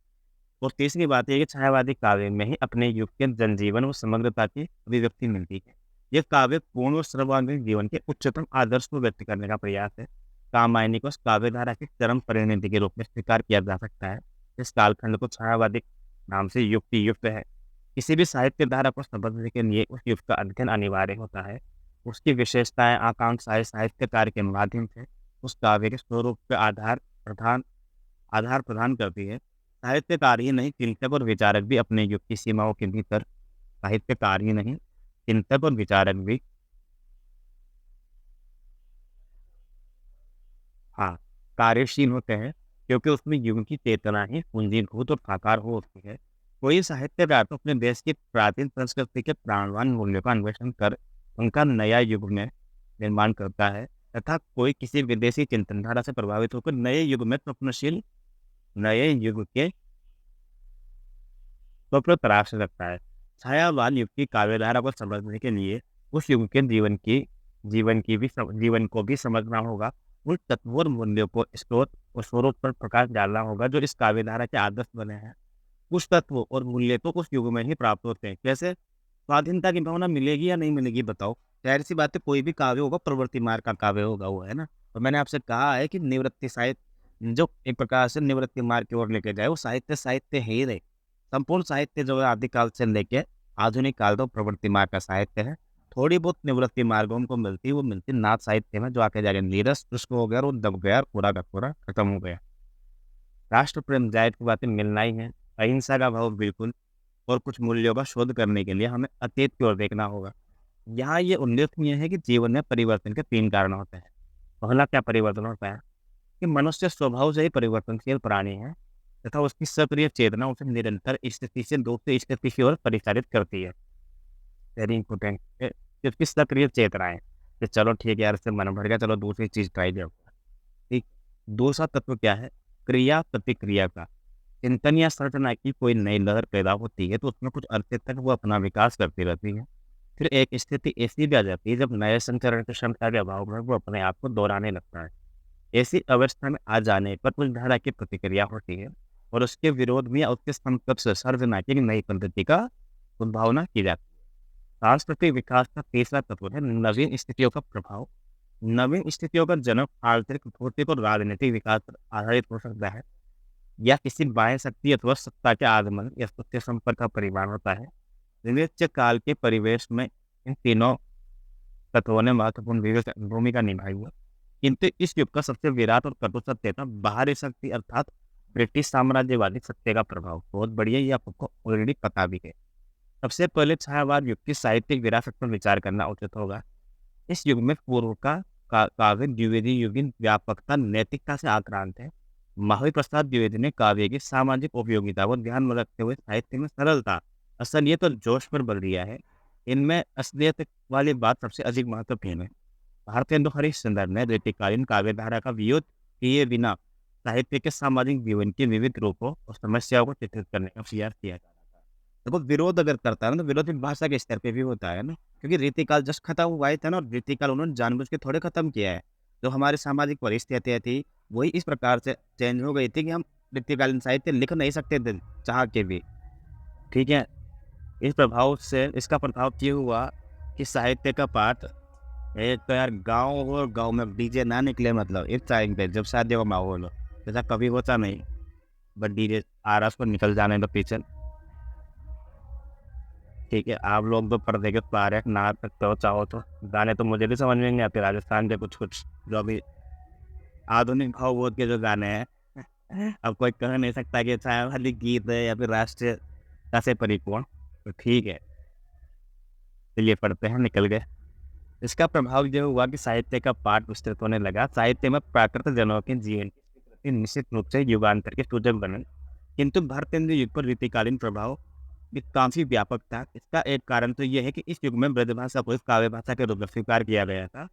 और तीसरी बात ये है कि छायावादी काव्य में ही अपने युग के जनजीवन और समग्रता की अभिव्यक्ति मिलती है। ये काव्य पूर्ण और सर्वांगीण जीवन के उच्चतम आदर्श को व्यक्त करने का प्रयास है। कामायनी को काव्य धारा की चरम परिणति के रूप में स्वीकार किया जा सकता है। इस कालखंड को छायावादी नाम से युक्ति युक्त है। किसी भी साहित्य धारा को समझने के लिए उस युग का अध्ययन अनिवार्य होता है। उसकी विशेषताएं आकांक्षाएं साहित्यकार के माध्यम से उस काव्य के स्वरूप के आधार प्रदान करती है। साहित्यकार ही नहीं, चिंतक और विचारक भी अपने युग की सीमाओं के भीतर, साहित्यकार ही नहीं, चिंतक और विचारक भी, हाँ, कार्यशील होते हैं, क्योंकि उसमें युग की चेतना ही पूंजीभूत और साकार हो होती है। कोई साहित्यकार तो अपने देश की प्राचीन संस्कृति के प्राणवान मूल्यों का अन्वेषण कर उनका नया युग में निर्माण करता है। तथा कोई किसी विदेशी चिंतनधारा से प्रभावित होकर नए युग में स्वप्नशील नए युग के स्वप्न तराश सकता है। छायावान युग की काव्यधारा को समझने के लिए उस युग के जीवन को भी समझना होगा। उन तत्वों और मूल्यों को स्रोत पर प्रकाश डालना होगा जो इस काव्यधारा के आदर्श बने हैं। कुछ तत्व और मूल्य तो उस युग में ही प्राप्त होते हैं। कैसे? स्वाधीनता की भावना मिलेगी या नहीं मिलेगी बताओ? जाहिर सी बात है, कोई भी काव्य होगा प्रवृत्ति मार्ग का काव्य होगा वो, है ना? तो मैंने आपसे कहा है कि निवृत्ति साहित्य जो एक प्रकार से निवृत्ति मार्ग की ओर लेके जाए वो साहित्य है ही नहीं। संपूर्ण साहित्य जो है आदिकाल से लेके आधुनिक काल तक प्रवृत्ति मार्ग का साहित्य है। थोड़ी बहुत निवृत्ति मार्ग हमको मिलती है, वो मिलती है नाथ साहित्य में, जो आके जाके नीरस शुष्क हो गया और वो दब गया और पूरा का पूरा खत्म हो गया। राष्ट्र प्रेम जाहिर की बातें मिलना ही है, अहिंसा का भाव बिल्कुल, और कुछ मूल्यों का शोध करने के लिए हमें अतीत की ओर देखना होगा। यहाँ ये उल्लेखनीय है कि जीवन में परिवर्तन के 3 कारण होते हैं। पहला क्या परिवर्तन होता है कि मनुष्य स्वभाव से ही परिवर्तनशील प्राणी है तथा उसकी सक्रिय चेतना उसे निरंतर स्थिति से दूसरी स्थिति की ओर परिचालित करती है। वेरी इंपॉर्टेंट कि उसकी सक्रिय चेतनाएं कि चलो ठीक है यार, इससे मन भर गया, चलो दूसरी चीज ट्राई करो। ठीक। दूसरा तत्व क्या है? क्रिया प्रतिक्रिया का। चिंतन या सर्जना की कोई नई लहर पैदा होती है तो उसमें कुछ अरसे तक वो अपना विकास करती रहती है। फिर एक स्थिति ऐसी भी आ जाती है जब नए संचरण की क्षमता के अभाव में वो अपने आप को दोहराने लगता है। ऐसी अवस्था में आ जाने पर उस धारा की प्रतिक्रिया होती है और उसके विरोध में या उसके समकक्ष सर्जना की नई पद्धति का उद्भावना की जाती है। सांस्कृतिक विकास का तीसरा तत्व है नवीन स्थितियों का प्रभाव। नवीन स्थितियों का जन्म आर्थिक, भौतिक और राजनीतिक विकास पर आधारित हो सकता है या किसी बाह्य शक्ति अथवा सत्ता के आगमन या सत्य संपर्क का परिमाण होता है। विवेच्य काल के परिवेश में इन तीनों तत्वों ने महत्वपूर्ण भूमिका निभाई है। किंतु इस युग का सबसे विराट और कटु सत्य था बाहरी शक्ति अर्थात ब्रिटिश साम्राज्यवादी सत्य का प्रभाव। बहुत बढ़िया, ये आपको ऑलरेडी पता भी है। सबसे पहले छायावाद युग की साहित्यिक विरासत पर विचार करना उचित होगा। इस युग में पूर्व का काव्य द्विवेदी युगीन व्यापकता नैतिकता से आक्रांत है। महावीर प्रसाद द्विवेदी ने काव्य की सामाजिक उपयोगिता को ध्यान में रखते हुए साहित्य में सरलता, असलियत और जोश पर बल दिया है। इनमें असलियत वाली बात सबसे अधिक महत्वपूर्ण है। भारतेंदु हरिश्चंद्र ने रीतिकालीन काव्यधारा का विरोध किए बिना साहित्य के सामाजिक जीवन के विविध रूपों और समस्याओं को चित्रित करने का प्रयास किया जा रहा था। देखो, विरोध अगर करता है ना तो विरोध एक भाषा के स्तर पे भी होता है ना, क्योंकि रीतिकाल जस्ट खत्म हुआ ही था ना, और रीतिकाल उन्होंने जानबूझ के थोड़े खत्म किया है। जो हमारी सामाजिक परिस्थितियाँ थी वही इस प्रकार से चेंज हो गई थी कि हम रीतिकालीन साहित्य लिख नहीं सकते थे चाह के भी। ठीक है। इसका प्रभाव ये हुआ कि साहित्य का पाठ, एक तो यार गाँव हो, गाँव में डीजे ना निकले, मतलब इस टाइम पे जब शादियों का माहौल हो, जैसा कभी होता नहीं, बट डीजे आरएस पर निकल जाने दो पीछे। ठीक है, आप लोग तो पर्दे के पार है, ना सकते हो चाहो तो। गाने तो मुझे भी समझ में नहीं आते राजस्थान के कुछ जो अभी आधुनिक भाव बोध के जो गाने हैं। अब कोई कह नहीं सकता कि छायावादी गीत है या फिर राष्ट्रीयता से परिपूर्ण। तो ठीक है, चलिए पढ़ते हैं, निकल गए। इसका प्रभाव यह हुआ कि साहित्य का पाठ विस्तृत होने लगा। साहित्य में प्राकृत जनों के जीवन की स्वीकृति निश्चित रूप से युगांतर के सूचक बने, किंतु भारतेंदु युग पर रीतिकालीन प्रभाव भी काफी व्यापक था। इसका एक कारण तो यह है कि इस युग में ब्रजभाषा को काव्य भाषा के रूप में स्वीकार किया गया था।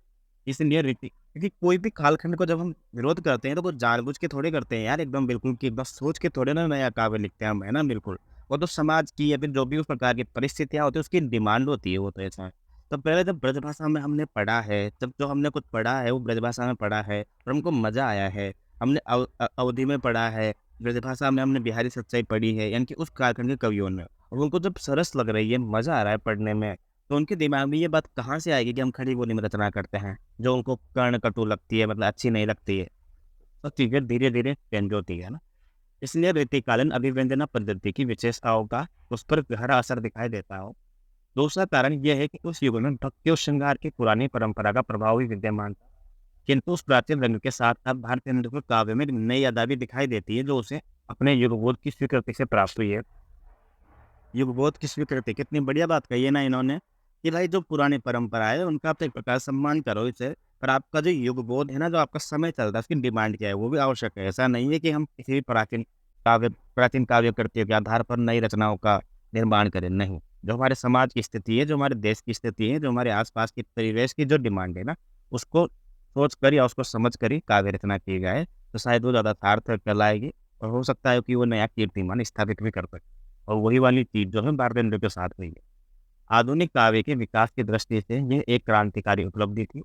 इसलिए क्योंकि कोई भी कालखंड को जब हम विरोध करते हैं तो वो जानबूझ के थोड़े करते हैं यार, एकदम बिल्कुल कि बस सोच के थोड़े ना नया काव्य लिखते हैं हम, है ना? बिल्कुल, वो तो समाज की या फिर जो भी उस प्रकार की परिस्थितियाँ होती है उसकी डिमांड होती है, वो तो ऐसा है। तो पहले जब ब्रजभाषा में हमने पढ़ा है, जब जो हमने कुछ पढ़ा है वो ब्रजभाषा में पढ़ा है और हमको मज़ा आया है। हमने अवधि में पढ़ा है, ब्रजभाषा में हमने बिहारी सच्चाई पढ़ी है, यानी कि उस कालखंड के कवियों ने, और उनको जब सरस लग रही है, मज़ा आ रहा है पढ़ने में, तो उनके दिमाग में ये बात कहाँ से आएगी कि हम खड़ी बोली में रचना करते हैं जो उनको कर्ण कटु लगती है, मतलब अच्छी नहीं लगती है। तो चीज़ें धीरे धीरे चेंज होती है ना। इसलिए रीतिकालीन अभिव्यंजना पद्धति की विशेषताओं का उस पर गहरा असर दिखाई देता हो। दूसरा कारण यह है कि उस युग में भक्ति और श्रृंगार की पुरानी परंपरा का प्रभाव भी विद्यमान था, किंतु उस प्राचीन रंग के साथ अब भारतीय को काव्य में नई अदा भी दिखाई देती है जो उसे अपने युगबोध की स्वीकृति से प्राप्त हुई है। युगबोध की स्वीकृति, कितनी बढ़िया बात कही है ना इन्होंने, कि भाई जो पुरानी परंपरा है उनका आप एक प्रकार सम्मान करो इसे, पर आपका जो युगबोध है ना, जो आपका समय चल रहा है उसकी डिमांड क्या है वो भी आवश्यक है। ऐसा नहीं है कि हम किसी भी प्राचीन काव्य कृतियों के आधार पर नई रचनाओं का निर्माण करें, नहीं। जो हमारे समाज की स्थिति है, जो हमारे देश की स्थिति है, जो हमारे आसपास के परिवेश की जो डिमांड है ना, उसको सोच कर या उसको समझ कर ही काव्य रचना की जाए, तो शायद वो ज़्यादा सार्थक कहलाएगी और हो सकता है कि वो नया कीर्तिमान स्थापित भी कर सके। और वही वाली चीज़ जो है भारतेंदु के साथ हुई है। आधुनिक काव्य के विकास की दृष्टि से यह एक क्रांतिकारी उपलब्धि थी।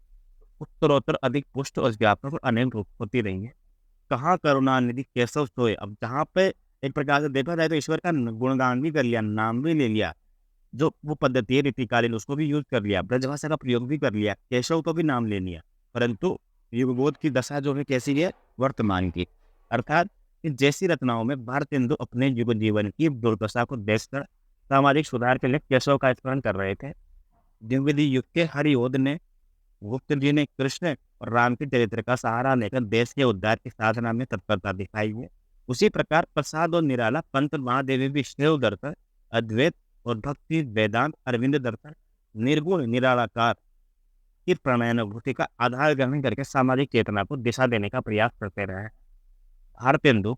उत्तरोत्तर अधिक पुष्ट और व्यापक और अनेक रूप होती रही है। कहाँ करुणानिधि केशव सोए, अब जहाँ पे एक प्रकार से देखा जाए तो ईश्वर का गुणगान भी कर लिया, नाम भी ले लिया, जो वो पद्धति है रीतिकालीन उसको भी यूज़ कर लिया, ब्रजभाषा का प्रयोग भी कर लिया, केशव को भी नाम ले लिया। परंतु युगबोध की दशा जो है कैसी है? वर्तमान की। अर्थात कि जैसी रचनाओं में भारतेंदु अपने युग जीवन की दुर्दशा को देखकर सामाजिक सुधार के लिए केशव का स्मरण कर रहे थे। द्विवेदी युग के हरिओद ने, गुप्त जी ने कृष्ण और राम के चरित्र का सहारा लेकर देश के उद्धार की साधना में तत्परता दिखाई है। उसी प्रकार प्रसाद और निराला पंत महादेवी भी शिव दर्शन, अद्वैत और भक्ति वेदांत अरविंद दर्शन, निर्गुण निरालाकार की प्रणयनुभूति का आधार ग्रहण करके सामाजिक चेतना को दिशा देने का प्रयास करते रहे। भारतेंदु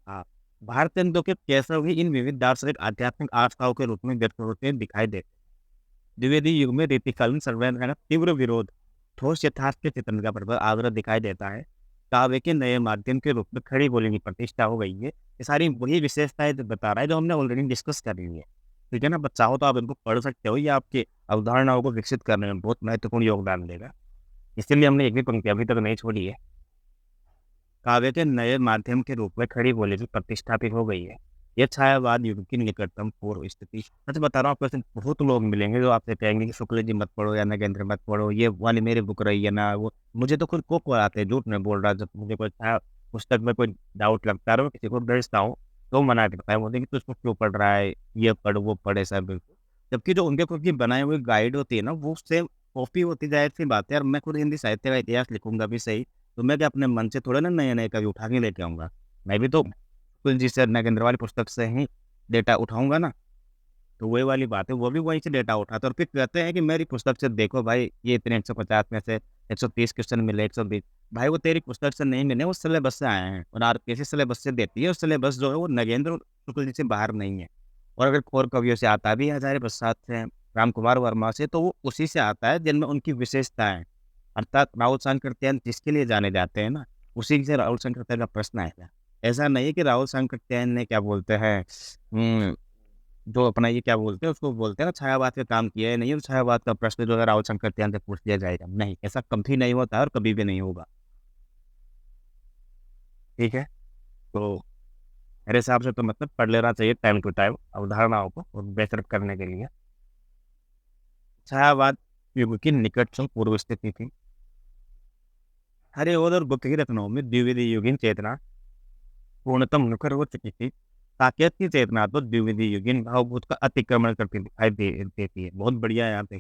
हाँ, भारतेंदु के केशव ही इन विविध दार्शनिक आध्यात्मिक आस्थाओं के रूप में व्यक्त होते दिखाई देते। द्विवेदी युग में रीतिकालीन संवेदना का तीव्र विरोध, ठोस यथार्थ के चित्रण का प्रबल आग्रह दिखाई देता है। काव्य के नए माध्यम के रूप में खड़ी बोली की प्रतिष्ठा हो गई है। ये सारी वही विशेषताएं जो बता रहा है जो हमने ऑलरेडी डिस्कस कर ली है। ठीक है ना, बस चाहो तो आप इनको पढ़ सकते हो, ये आपकी अवधारणाओं को विकसित करने में बहुत महत्वपूर्ण योगदान देगा। इसीलिए हमने एक भी पंक्ति अभी तक नहीं छोड़ी है। काव्य के नए माध्यम के रूप में खड़ी बोली की प्रतिष्ठापित हो गई है। यह छायावाद युग की निकटतम पूर्व स्थिति। सच बता रहा हूँ, आपको ऐसे बहुत लोग मिलेंगे जो आपसे कहेंगे कि शुक्ल जी मत पढ़ो या नगेंद्र मत पढ़ो, ये वाली मेरी बुक रही है ना। वो मुझे तो खुद को आते हैं, झूठ नहीं बोल रहा। जब मुझे कोई छाया पुस्तक में कोई डाउट लगता है, किसी को भेजता हूँ तो मना करता है, बोलते कि तू इसको क्यों पढ़ रहा है, ये पढ़ वो पढ़े सब बिल्कुल। जबकि जो उनके खुद की बनाई हुई गाइड होती है ना, वो सेम कॉपी होती, जाहिर सी बात है। और मैं खुद हिंदी साहित्य का इतिहास लिखूंगा भी सही, तो मैं क्या अपने मन से थोड़े ना नए नए कवि उठा के लेके आऊंगा। मैं भी तो कुलजीत सर नगेंद्र वाली पुस्तक से ही डेटा उठाऊंगा ना। तो वही वाली बात है, वो भी वहीं से डेटा उठाते और फिर कहते हैं कि मेरी पुस्तक से देखो भाई, ये इतने 150 में से 130 क्वेश्चन मिले, 120। भाई वो तेरी पुस्तक से नहीं मिले, वो सिलेबस से आए हैं और आरपीएससी सिलेबस से देती है। और सिलेबस जो है वो नगेंद्र शुक्ल जी से बाहर नहीं है। और अगर और कवियों से आता भी है, हजारी प्रसाद से, राम कुमार वर्मा से, तो वो उसी से आता है जिनमें उनकी विशेषताएं। अर्थात राहुल सांकृत्यायन जिसके लिए जाने जाते हैं ना, उसी से राहुल सांकृत्यायन का प्रश्न आएगा। ऐसा नहीं है कि राहुल सांकृत्यायन ने क्या बोलते हैं, जो अपना ये क्या बोलते हैं उसको बोलते हैं ना, छायावाद का काम किया है, नहीं है तो छायावाद का प्रश्न जो है राहुल सांकृत्यायन से पूछ लिया जाएगा। नहीं, ऐसा कभी नहीं होता है और कभी भी नहीं होगा। ठीक है, तो मेरे हिसाब से तो मतलब पढ़ लेना चाहिए टाइम टू टाइम अवधारणाओं को और बेहतर करने के लिए। छायावाद युग की निकटतम पूर्व स्थिति थी। हरिओद और गुप्त की रचनाओं में द्विवेदी युगीन चेतना पूर्णतम मुखर हो चुकी थी। साकेत की चेतना तो द्विवेदी युगीन भावभूत का अतिक्रमण करती दिखाई देती है। बहुत बढ़िया है, यहाँ पे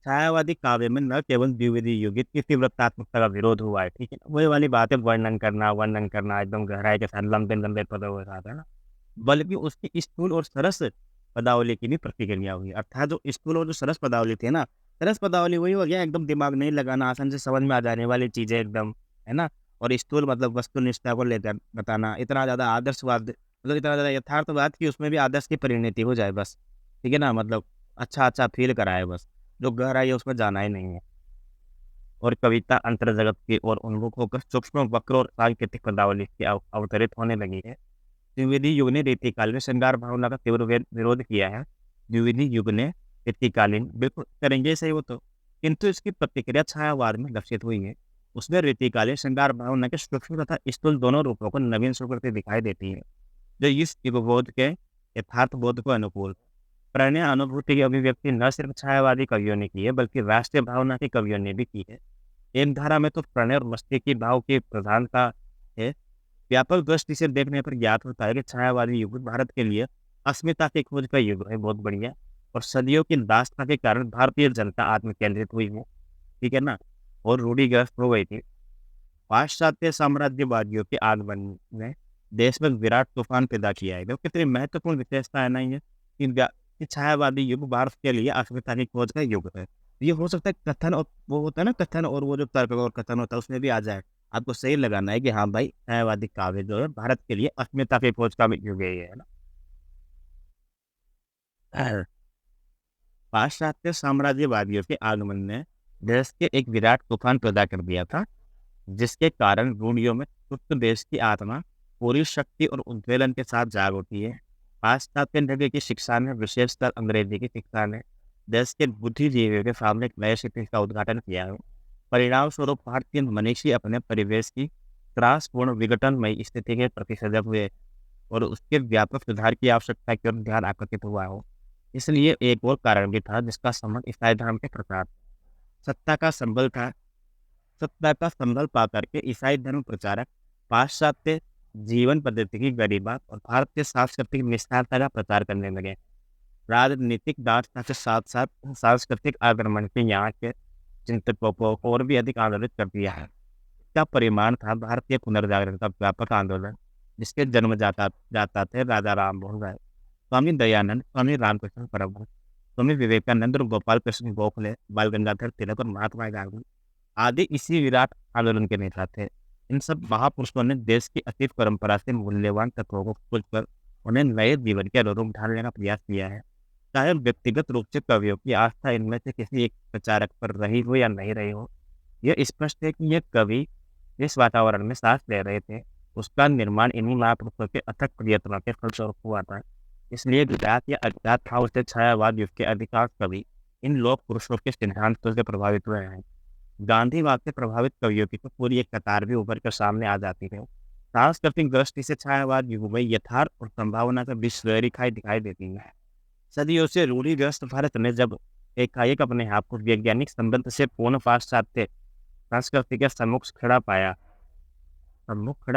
छायावादी काव्य में न केवल द्विवेदी युगित की तीव्रतात्मकता का विरोध हुआ है, ठीक है ना, वही वाली बात है, वर्णन करना एकदम गहराई के साथ लंबे लंबे पदों के साथ, है ना, बल्कि उसकी स्थूल और सरस पदावली की भी प्रतिक्रिया हुई। अर्थात जो स्थूल और जो सरस पदावली थी ना, सरस पदावली वही हो गया एकदम दिमाग नहीं लगाना, आसान से समझ में आ जाने वाली चीजें एकदम, है ना। और स्थूल मतलब वस्तुनिष्ठता को लेकर बताना, इतना ज्यादा आदर्शवाद, मतलब इतना ज्यादा यथार्थवाद कि उसमें भी आदर्श की परिणति हो जाए बस। ठीक है ना, मतलब अच्छा अच्छा फील कराए बस, जो गहराई है उसमें जाना ही नहीं है। और कविता अंतर जगत की ओर उन्मुख होकर सूक्ष्म वक्र और सांकेतिक पदावली की अवतरित होने लगी है। द्विवेदी युग ने रीतिकालीन श्रृंगार भावना का तीव्र विरोध किया है। द्विवेदी युग ने रीतिकालीन, बिल्कुल करेंगे सही वो तो, किंतु इसकी प्रतिक्रिया छायावाद में लक्षित हुई है। उसमें रीतिकालीन श्रृंगार भावना के सूक्ष्म तथा स्थूल दोनों रूपों को नवीन स्वीकृति दिखाई देती है, जो इस युगबोध के यथार्थ बोध को अनुकूल। प्रणय अनुभूति की अभिव्यक्ति न सिर्फ छायावादी कवियों ने की है, बल्कि राष्ट्रीय भावना के कवियों ने भी की है। एक धारा में तो प्रणय और मस्ती की भाव की प्रधानता है। व्यापक दृष्टि से देखने पर ज्ञात होता है कि छायावादी युग भारत के लिए अस्मिता की खोज का युग है, बहुत बढ़िया। और सदियों की दास्ता के कारण भारतीय जनता आत्म केंद्रित हुई है, ठीक है ना, और रूढ़िग्रस्त हो गई थी। पाश्चात्य साम्राज्यवादियों के आगमन ने देश में विराट तूफान पैदा किया है। तो कितनी महत्वपूर्ण विशेषता है ना ये, कि छायावादी युग भारत के लिए अस्मिता की खोज का युग है। ये हो सकता है कथन और वो होता है ना, कथन और वो जो तर्क और कथन होता है उसमें भी आ जाए। आपको सही लगाना है कि हाँ भाई, छायावादी काव्य जो है भारत के लिए अस्मिता की खोज का भी युग है ये, है ना। पाश्चात्य साम्राज्यवादियों के आगमन ने देश के एक विराट तूफान पैदा कर दिया था, जिसके कारण रूढ़ियों में सुप्त देश की आत्मा पूरी शक्ति और उद्वेलन के साथ जाग उठी है। पाश्चात्य ढंग की शिक्षा ने, विशेषकर अंग्रेजी की शिक्षा ने, देश के बुद्धिजीवियों के सामने एक नए क्षेत्र का उद्घाटन किया है। परिणाम स्वरूप भारतीय मनीषी अपने परिवेश की त्रासपूर्ण विघटनमयी स्थिति के प्रति सजग हुए और उसके व्यापक सुधार की आवश्यकता की ओर ध्यान आकर्षित हुआ हो। इसलिए एक और कारण भी था जिसका संबंध ईसाई धर्म के प्रचार, सत्ता का संबल था। सत्ता का संबल पा करके ईसाई धर्म प्रचारक पाश्चात्य जीवन पद्धति की गरिमा और भारतीय सांस्कृतिक निष्ठाता का प्रचार करने लगे। राजनीतिक दार्शनिकता के साथ साथ सांस्कृतिक आक्रमण के यहाँ के चिंतकों को और भी अधिक आंदोलित कर दिया है। इसका परिमाण था भारतीय पुनर्जागरण का व्यापक आंदोलन, जिसके जन्म जाता थे राजा राम मोहन राय, स्वामी दयानंद, स्वामी रामकृष्ण परमहंस, स्वामी विवेकानंद और गोपाल कृष्ण गोखले, बाल गंगाधर तिलक और महात्मा गांधी आदि इसी विराट आंदोलन के नेता थे। इन सब महापुरुषों ने देश की अतीत परंपरा से मूल्यवान तत्वों को खोजकर उन्हें नए जीवन के अनुरूप ढालने का प्रयास किया है। चाहे व्यक्तिगत रूप से कवियों की आस्था इनमें से किसी एक प्रचारक पर रही हो या नहीं रही हो, यह स्पष्ट है कि ये कवि जिस वातावरण में सांस ले रहे थे, उसका निर्माण इन्हीं महापुरुषों के अथक प्रयत्नों के फलस्वरूप हुआ था। इसलिए ज्ञात या अज्ञात था उसे छायावाद युग के अधिकांश कवि इन लोक पुरुषों के सिद्धांतों से प्रभावित हुए हैं। गांधीवाद से प्रभावित कवियों की तो पूरी एक कतार भी उभर कर सामने आ जाती है। सांस्कृतिक दृष्टि से छायावाद युग में यथार्थ और संभावना का विश्वरेखाएं दिखाई देती है। सदियों से रूढ़िग्रस्त भारत ने जब एकाएक अपने आप को वैज्ञानिक संबंध से पूर्ण पाश्चात्य संस्कृति के सम्मुख खड़ा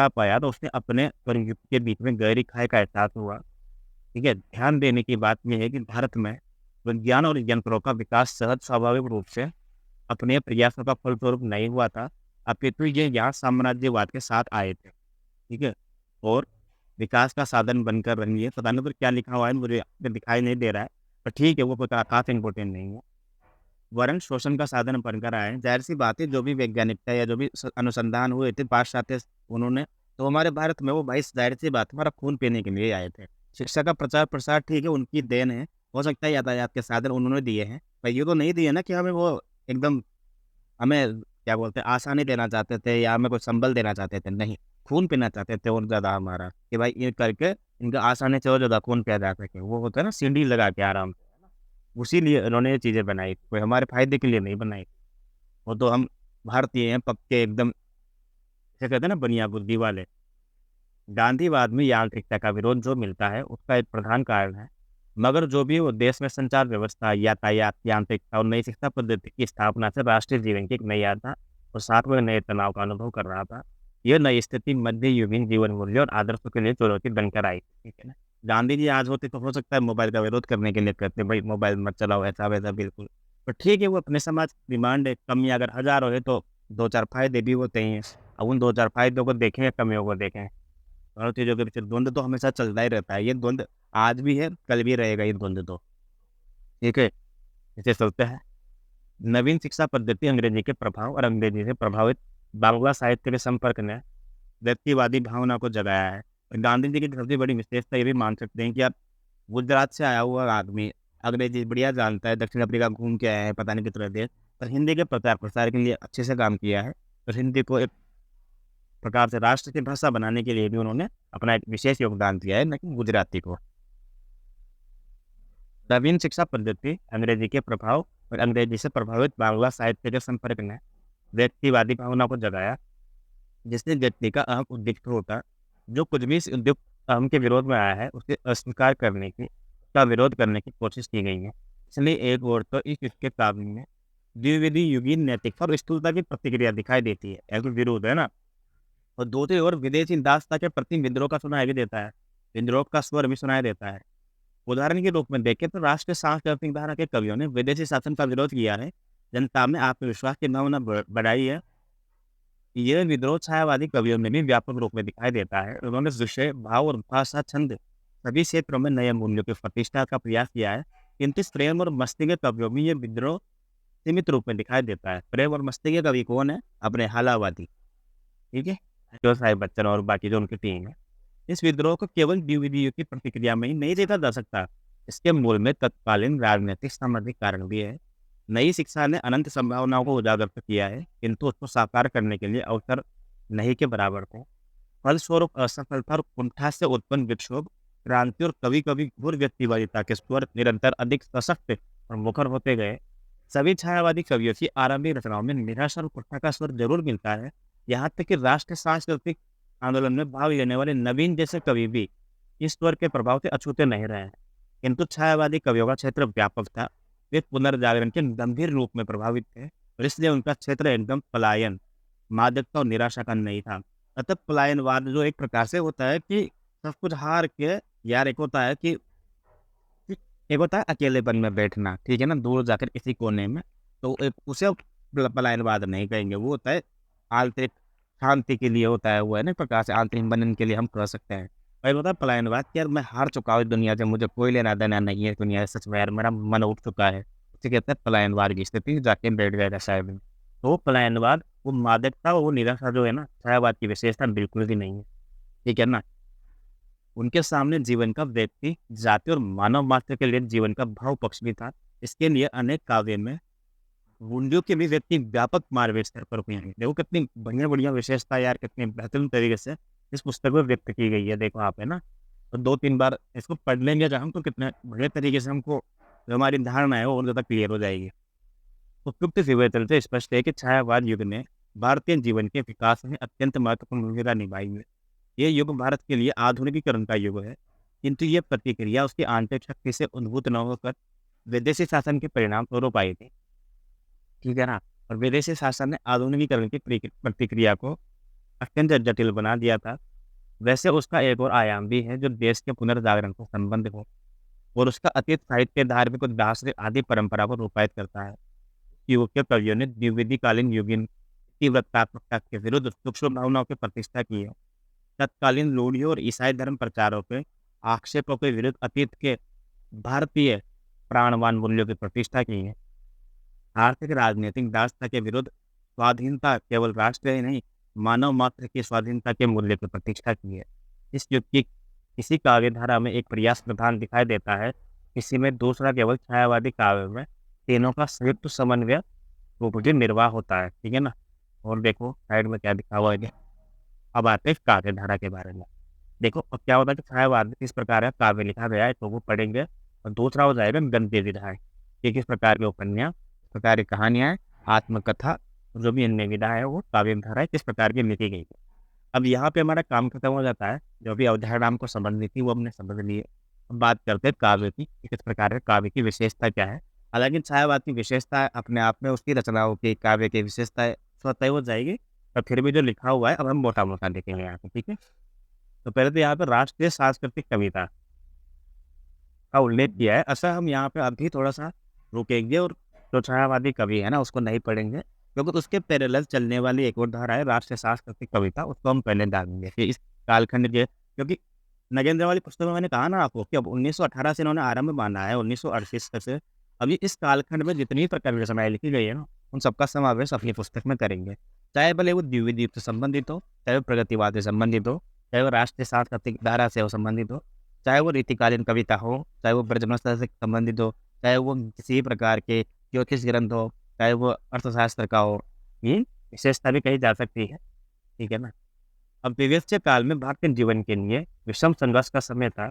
पाया तो उसने अपने और युग के बीच में गहरी खाई का एहसास हुआ। ठीक है, ध्यान देने की बात यह है कि भारत में विज्ञान और यंत्रों का विकास सहज स्वाभाविक रूप से अपने प्रयासों का फलस्वरूप नहीं हुआ था, अपितु ये यहाँ साम्राज्यवाद के साथ आए थे। ठीक है, और विकास का साधन बनकर रही है। पता नहीं पर क्या लिखा हुआ है, मुझे दिखाई नहीं दे रहा है, पर ठीक है, वो पता खास इंपॉर्टेंट नहीं है। वरन शोषण का साधन बनकर आए हैं। जाहिर सी बात है, जो भी वैज्ञानिकता या जो भी अनुसंधान हुए थे पाश्चात्य उन्होंने, तो हमारे भारत में वो भाई जाहिर सी बात हमारा खून पीने के लिए आए थे। शिक्षा का प्रचार प्रसार ठीक है, उनकी देन है। हो सकता है यातायात के साधन उन्होंने दिए हैं, पर ये तो नहीं दिए ना कि हमें वो एकदम हमें क्या बोलते हैं आसानी देना चाहते थे या हमें कोई संबल देना चाहते थे। नहीं, खून पीना चाहते थे और ज़्यादा हमारा कि भाई ये करके इनका आसानी से और ज़्यादा खून पिया जा सके। वो होता है ना सीढ़ी लगा के आराम से, उसी लिए उन्होंने ये चीज़ें बनाई, कोई हमारे फायदे के लिए नहीं बनाई। वो तो हम भारतीय हैं पक्के एकदम, जैसे कहते हैं ना बनिया बुद्धि वाले। गांधीवाद में यांत्रिकता का विरोध जो मिलता है उसका एक प्रधान कारण है, मगर जो भी वो देश में संचार व्यवस्था, यातायात, यांत्रिकता और नई शिक्षा पद्धति की स्थापना से राष्ट्रीय जीवन की एक नई यात्रा और साथ में नए तनाव का अनुभव कर रहा था। यह नई स्थिति मध्य युगीन जीवन मूल्य और आदर्शों के लिए चुनौती बनकर आई। ठीक है ना, गांधी जी आज होते तो हो सकता है मोबाइल का विरोध करने के लिए कहते भाई मोबाइल मत चलाओ ऐसा वैसा, बिल्कुल। पर ठीक है, वो अपने समाज की डिमांड है, कमी अगर हजारों है तो दो चार फायदे भी होते ही हैं। अब उन दो चार फायदों को देखें, कमियों को देखें। दोनों चीज़ों के पीछे द्वंद्व तो हमेशा चलता ही रहता है। ये द्वंद्व आज भी है, कल भी रहेगा ये द्वंद्व तो। ठीक है, इसे चलते हैं। नवीन शिक्षा पद्धति, अंग्रेजी के प्रभाव और अंग्रेजी से प्रभावित बांग्ला साहित्य के संपर्क ने व्यक्तिवादी भावना को जगाया है। गांधी जी की सबसे बड़ी विशेषता ये भी मान सकते हैं कि आप गुजरात से आया हुआ आदमी अंग्रेजी बढ़िया जानता है, दक्षिण अफ्रीका घूम के आया है, पता नहीं कितने देश, पर हिंदी के प्रचार प्रसार के लिए अच्छे से काम किया है। और हिंदी को एक प्रकार से राष्ट्र की भाषा बनाने के लिए भी उन्होंने अपना एक विशेष योगदान दिया है, न कि गुजराती को। नवीन शिक्षा पद्धति, अंग्रेजी के प्रभाव और अंग्रेजी से प्रभावित बांग्ला साहित्य के संपर्क ने व्यक्तिवादी भावना को जगाया, जिससे व्यक्ति का अहम उद्दीप्त होता, जो कुछ भी इस उद्दीप्त अहम के विरोध में आया है उसे अस्वीकार करने की, उसका विरोध करने की कोशिश की गई है। इसलिए एक ओर तो इस युग के काव्य में द्विविधि युगीन नैतिकता और स्थूलता की प्रतिक्रिया दिखाई देती है, एक विरोध है ना, और दूसरी ओर विदेशी दासता के प्रति विद्रोह का सुनाई भी देता है, विद्रोह का स्वर भी सुनाई देता है। उदाहरण के रूप में देखें तो राष्ट्रीय सांस्कृतिक धारा के कवियों ने विदेशी शासन का विरोध किया है, जनता में आत्मविश्वास की भावना बढ़ाई है। यह विद्रोह छायावादी कवियों में भी व्यापक रूप में दिखाई देता है। उन्होंने विषय, भाव और भाषा, छंद सभी क्षेत्रों में नए मूल्यों की प्रतिष्ठा का प्रयास किया है। किंतु प्रेम और मस्ती के कवियों में यह विद्रोह सीमित रूप में दिखाई देता है। प्रेम और मस्ती के कवि कौन है? अपने हालावादी, ठीक है, जो साहिब बच्चन और बाकी जो उनकी टीम है। इस विद्रोह को केवल द्विविधि युग की प्रतिक्रिया में ही नहीं देखा जा सकता। इसके मूल में तत्कालीन राजनीतिक सामाजिक कारण भी है। नई शिक्षा ने अनंत संभावनाओं को उजागर तो किया है, किंतु उसको साकार करने के लिए अवसर नहीं के बराबर थे। फलस्वरूप असफलता और कुंठा से उत्पन्न विक्षोभ, क्रांति और कभी-कभी घोर व्यक्तिवादिता के स्वर निरंतर अधिक सशक्त और मुखर होते गए। सभी छायावादी कवियों की आरंभिक रचनाओं में निराशा और कुंठा का स्वर जरूर मिलता है। यहाँ तक कि राष्ट्र सांस्कृतिक आंदोलन में भाग लेने वाले नवीन जैसे कवि भी इस स्वर के प्रभाव से अछूते नहीं रहे हैं। किंतु छायावादी कवियों का क्षेत्र व्यापक था। वे पुनर्जागरण के गंभीर रूप में प्रभावित थे और इसलिए उनका क्षेत्र एकदम पलायन, मादकता और निराशा का नहीं था। अतः पलायनवाद जो एक प्रकार से होता है कि सब कुछ हार के, यार एक होता है कि एक होता है अकेलेपन में बैठना, ठीक है ना, दूर जाकर किसी कोने में, तो एक उसे पलायनवाद नहीं कहेंगे। वो होता है आंतरिक शांति के लिए होता है, वो है ना, एक प्रकार से आंतरिक बनन के लिए हम कह सकते हैं। और एक होता है पलायनवाद कि यार मैं हार चुका हूँ दुनिया से, मुझे कोई लेना देना नहीं है दुनिया से, सच में यार मेरा मन उठ चुका है। उसे कहते हैं पलायनवाद की स्थिति, जाके बैठ गए शायद। तो पलायनवाद, वो मादकता, वो निराशा जो है ना, छायावाद की विशेषता बिल्कुल भी नहीं है, ठीक है ना। उनके सामने जीवन का व्यक्ति, जाति और मानव मात्र के लिए जीवन का भाव पक्ष भी था। इसके लिए अनेक काव्य में बूंदियों के भी व्यक्ति व्यापक मानवीय स्तर पर हुए हैं। देखो कितनी बढ़िया बढ़िया विशेषता यार, कितनी बेहतरीन तरीके से इस पुस्तक में व्यक्त की गई है। देखो आप, है ना, तो 2-3 बार इसको पढ़ लेंगे जब हम, तो कितने बढ़िया तरीके से हमको जो हमारी धारणा है वो और ज़्यादा क्लियर हो जाएगी। उपयुक्त विवेचन चलते स्पष्ट है कि छायावाद युग ने भारतीय जीवन के विकास में अत्यंत महत्वपूर्ण भूमिका निभाई है। ये युग भारत के लिए आधुनिकीकरण का युग है, किंतु ये प्रतिक्रिया उसकी आंतरिक शक्ति से उद्भूत न होकर विदेशी शासन के परिणाम स्वरूप आई थी, ठीक है ना। और विदेशी शासन ने आधुनिकीकरण की प्रतिक्रिया को अत्यंत जटिल बना दिया था। वैसे उसका एक और आयाम भी है जो देश के पुनर्जागरण से संबंध हो, और उसका अतीत साहित्य, धार्मिक और दार्शनिक आदि परंपरा को रूपायित करता है। युग के कवियों ने द्विवेदीकालीन युगीन तीव्रतात्मकता के विरुद्ध सूक्ष्म भावनाओं की प्रतिष्ठा की है। तत्कालीन लोडियों और ईसाई धर्म प्रचारों के आक्षेपों के विरुद्ध अतीत के भारतीय प्राणवान मूल्यों की प्रतिष्ठा की है। आर्थिक राजनीतिक दासता के विरुद्ध स्वाधीनता, केवल राष्ट्र ही नहीं, मानव मात्र की स्वाधीनता के मूल्य की प्रतिष्ठा की है। इस युग की किसी काव्य धारा में एक प्रयास प्रधान दिखाई देता है, किसी में दूसरा। केवल छायावादी काव्य में तीनों का संयुक्त समन्वय रूपी निर्वाह होता है, ठीक है ना। और देखो साइड में क्या लिखा हुआ है। अब आते हैं काव्य धारा के बारे में। देखो अब क्या होता है कि छायावाद में किस प्रकार का काव्य लिखा गया है, तो वो पढ़ेंगे। और दूसरा हो जाएगा गद्य विधाएं, कि किस प्रकार के उपन्यास, किस प्रकार की कहानियां, आत्मकथा, जो भी अन्य विधा है वो काव्य धाराएं किस प्रकार की लिखी गई है। अब यहाँ पे हमारा काम खत्म हो जाता है। जो भी अवधारणा हमको समझनी थी वो हमने समझ ली है। अब बात करते हैं काव्य की, कि किस प्रकार के काव्य की विशेषता क्या है। हालांकि छायावाद की विशेषता अपने आप में उसकी रचनाओं की, काव्य की विशेषताएं स्वतः हो जाएगी, पर फिर भी जो लिखा हुआ है अब हम मोटा मोटा देखेंगे यहाँ पे, ठीक है। तो पहले तो यहाँ पे राष्ट्रीय सांस्कृतिक कविता का उल्लेख किया है। ऐसा हम यहाँ पे अभी थोड़ा सा रुकेंगे और जो छायावादी कवि है ना उसको नहीं पढ़ेंगे, क्योंकि उसके पैरेलल चलने वाली एक और धारा है राष्ट्रीय सांस्कृतिक कविता, उसको हम पहले डालेंगे कि इस कालखंड के, क्योंकि नगेंद्र वाली पुस्तक में मैंने कहा ना आपको कि अब 1918 से इन्होंने आरंभ माना है, 1938 से। अभी इस कालखंड में जितनी प्रकार की रचनाएं लिखी गई है ना, उन सबका समावेश अपनी पुस्तक में करेंगे। चाहे भले वो द्विवेदीप से संबंधित हो, चाहे वो प्रगतिवाद से संबंधित हो, चाहे वो राष्ट्रीय सांस्कृतिक धारा से हो संबंधित हो, चाहे वो रीतिकालीन कविता हो, चाहे वो ब्रजमनस्तर से संबंधित हो, चाहे वो किसी प्रकार के ज्योतिष ग्रंथ हो, चाहे वो अर्थशास्त्र का हो, ये विशेषता भी कही जा सकती है, ठीक है ना। अब विवेच्य काल में भारतीय जीवन के लिए विषम संघर्ष का समय था।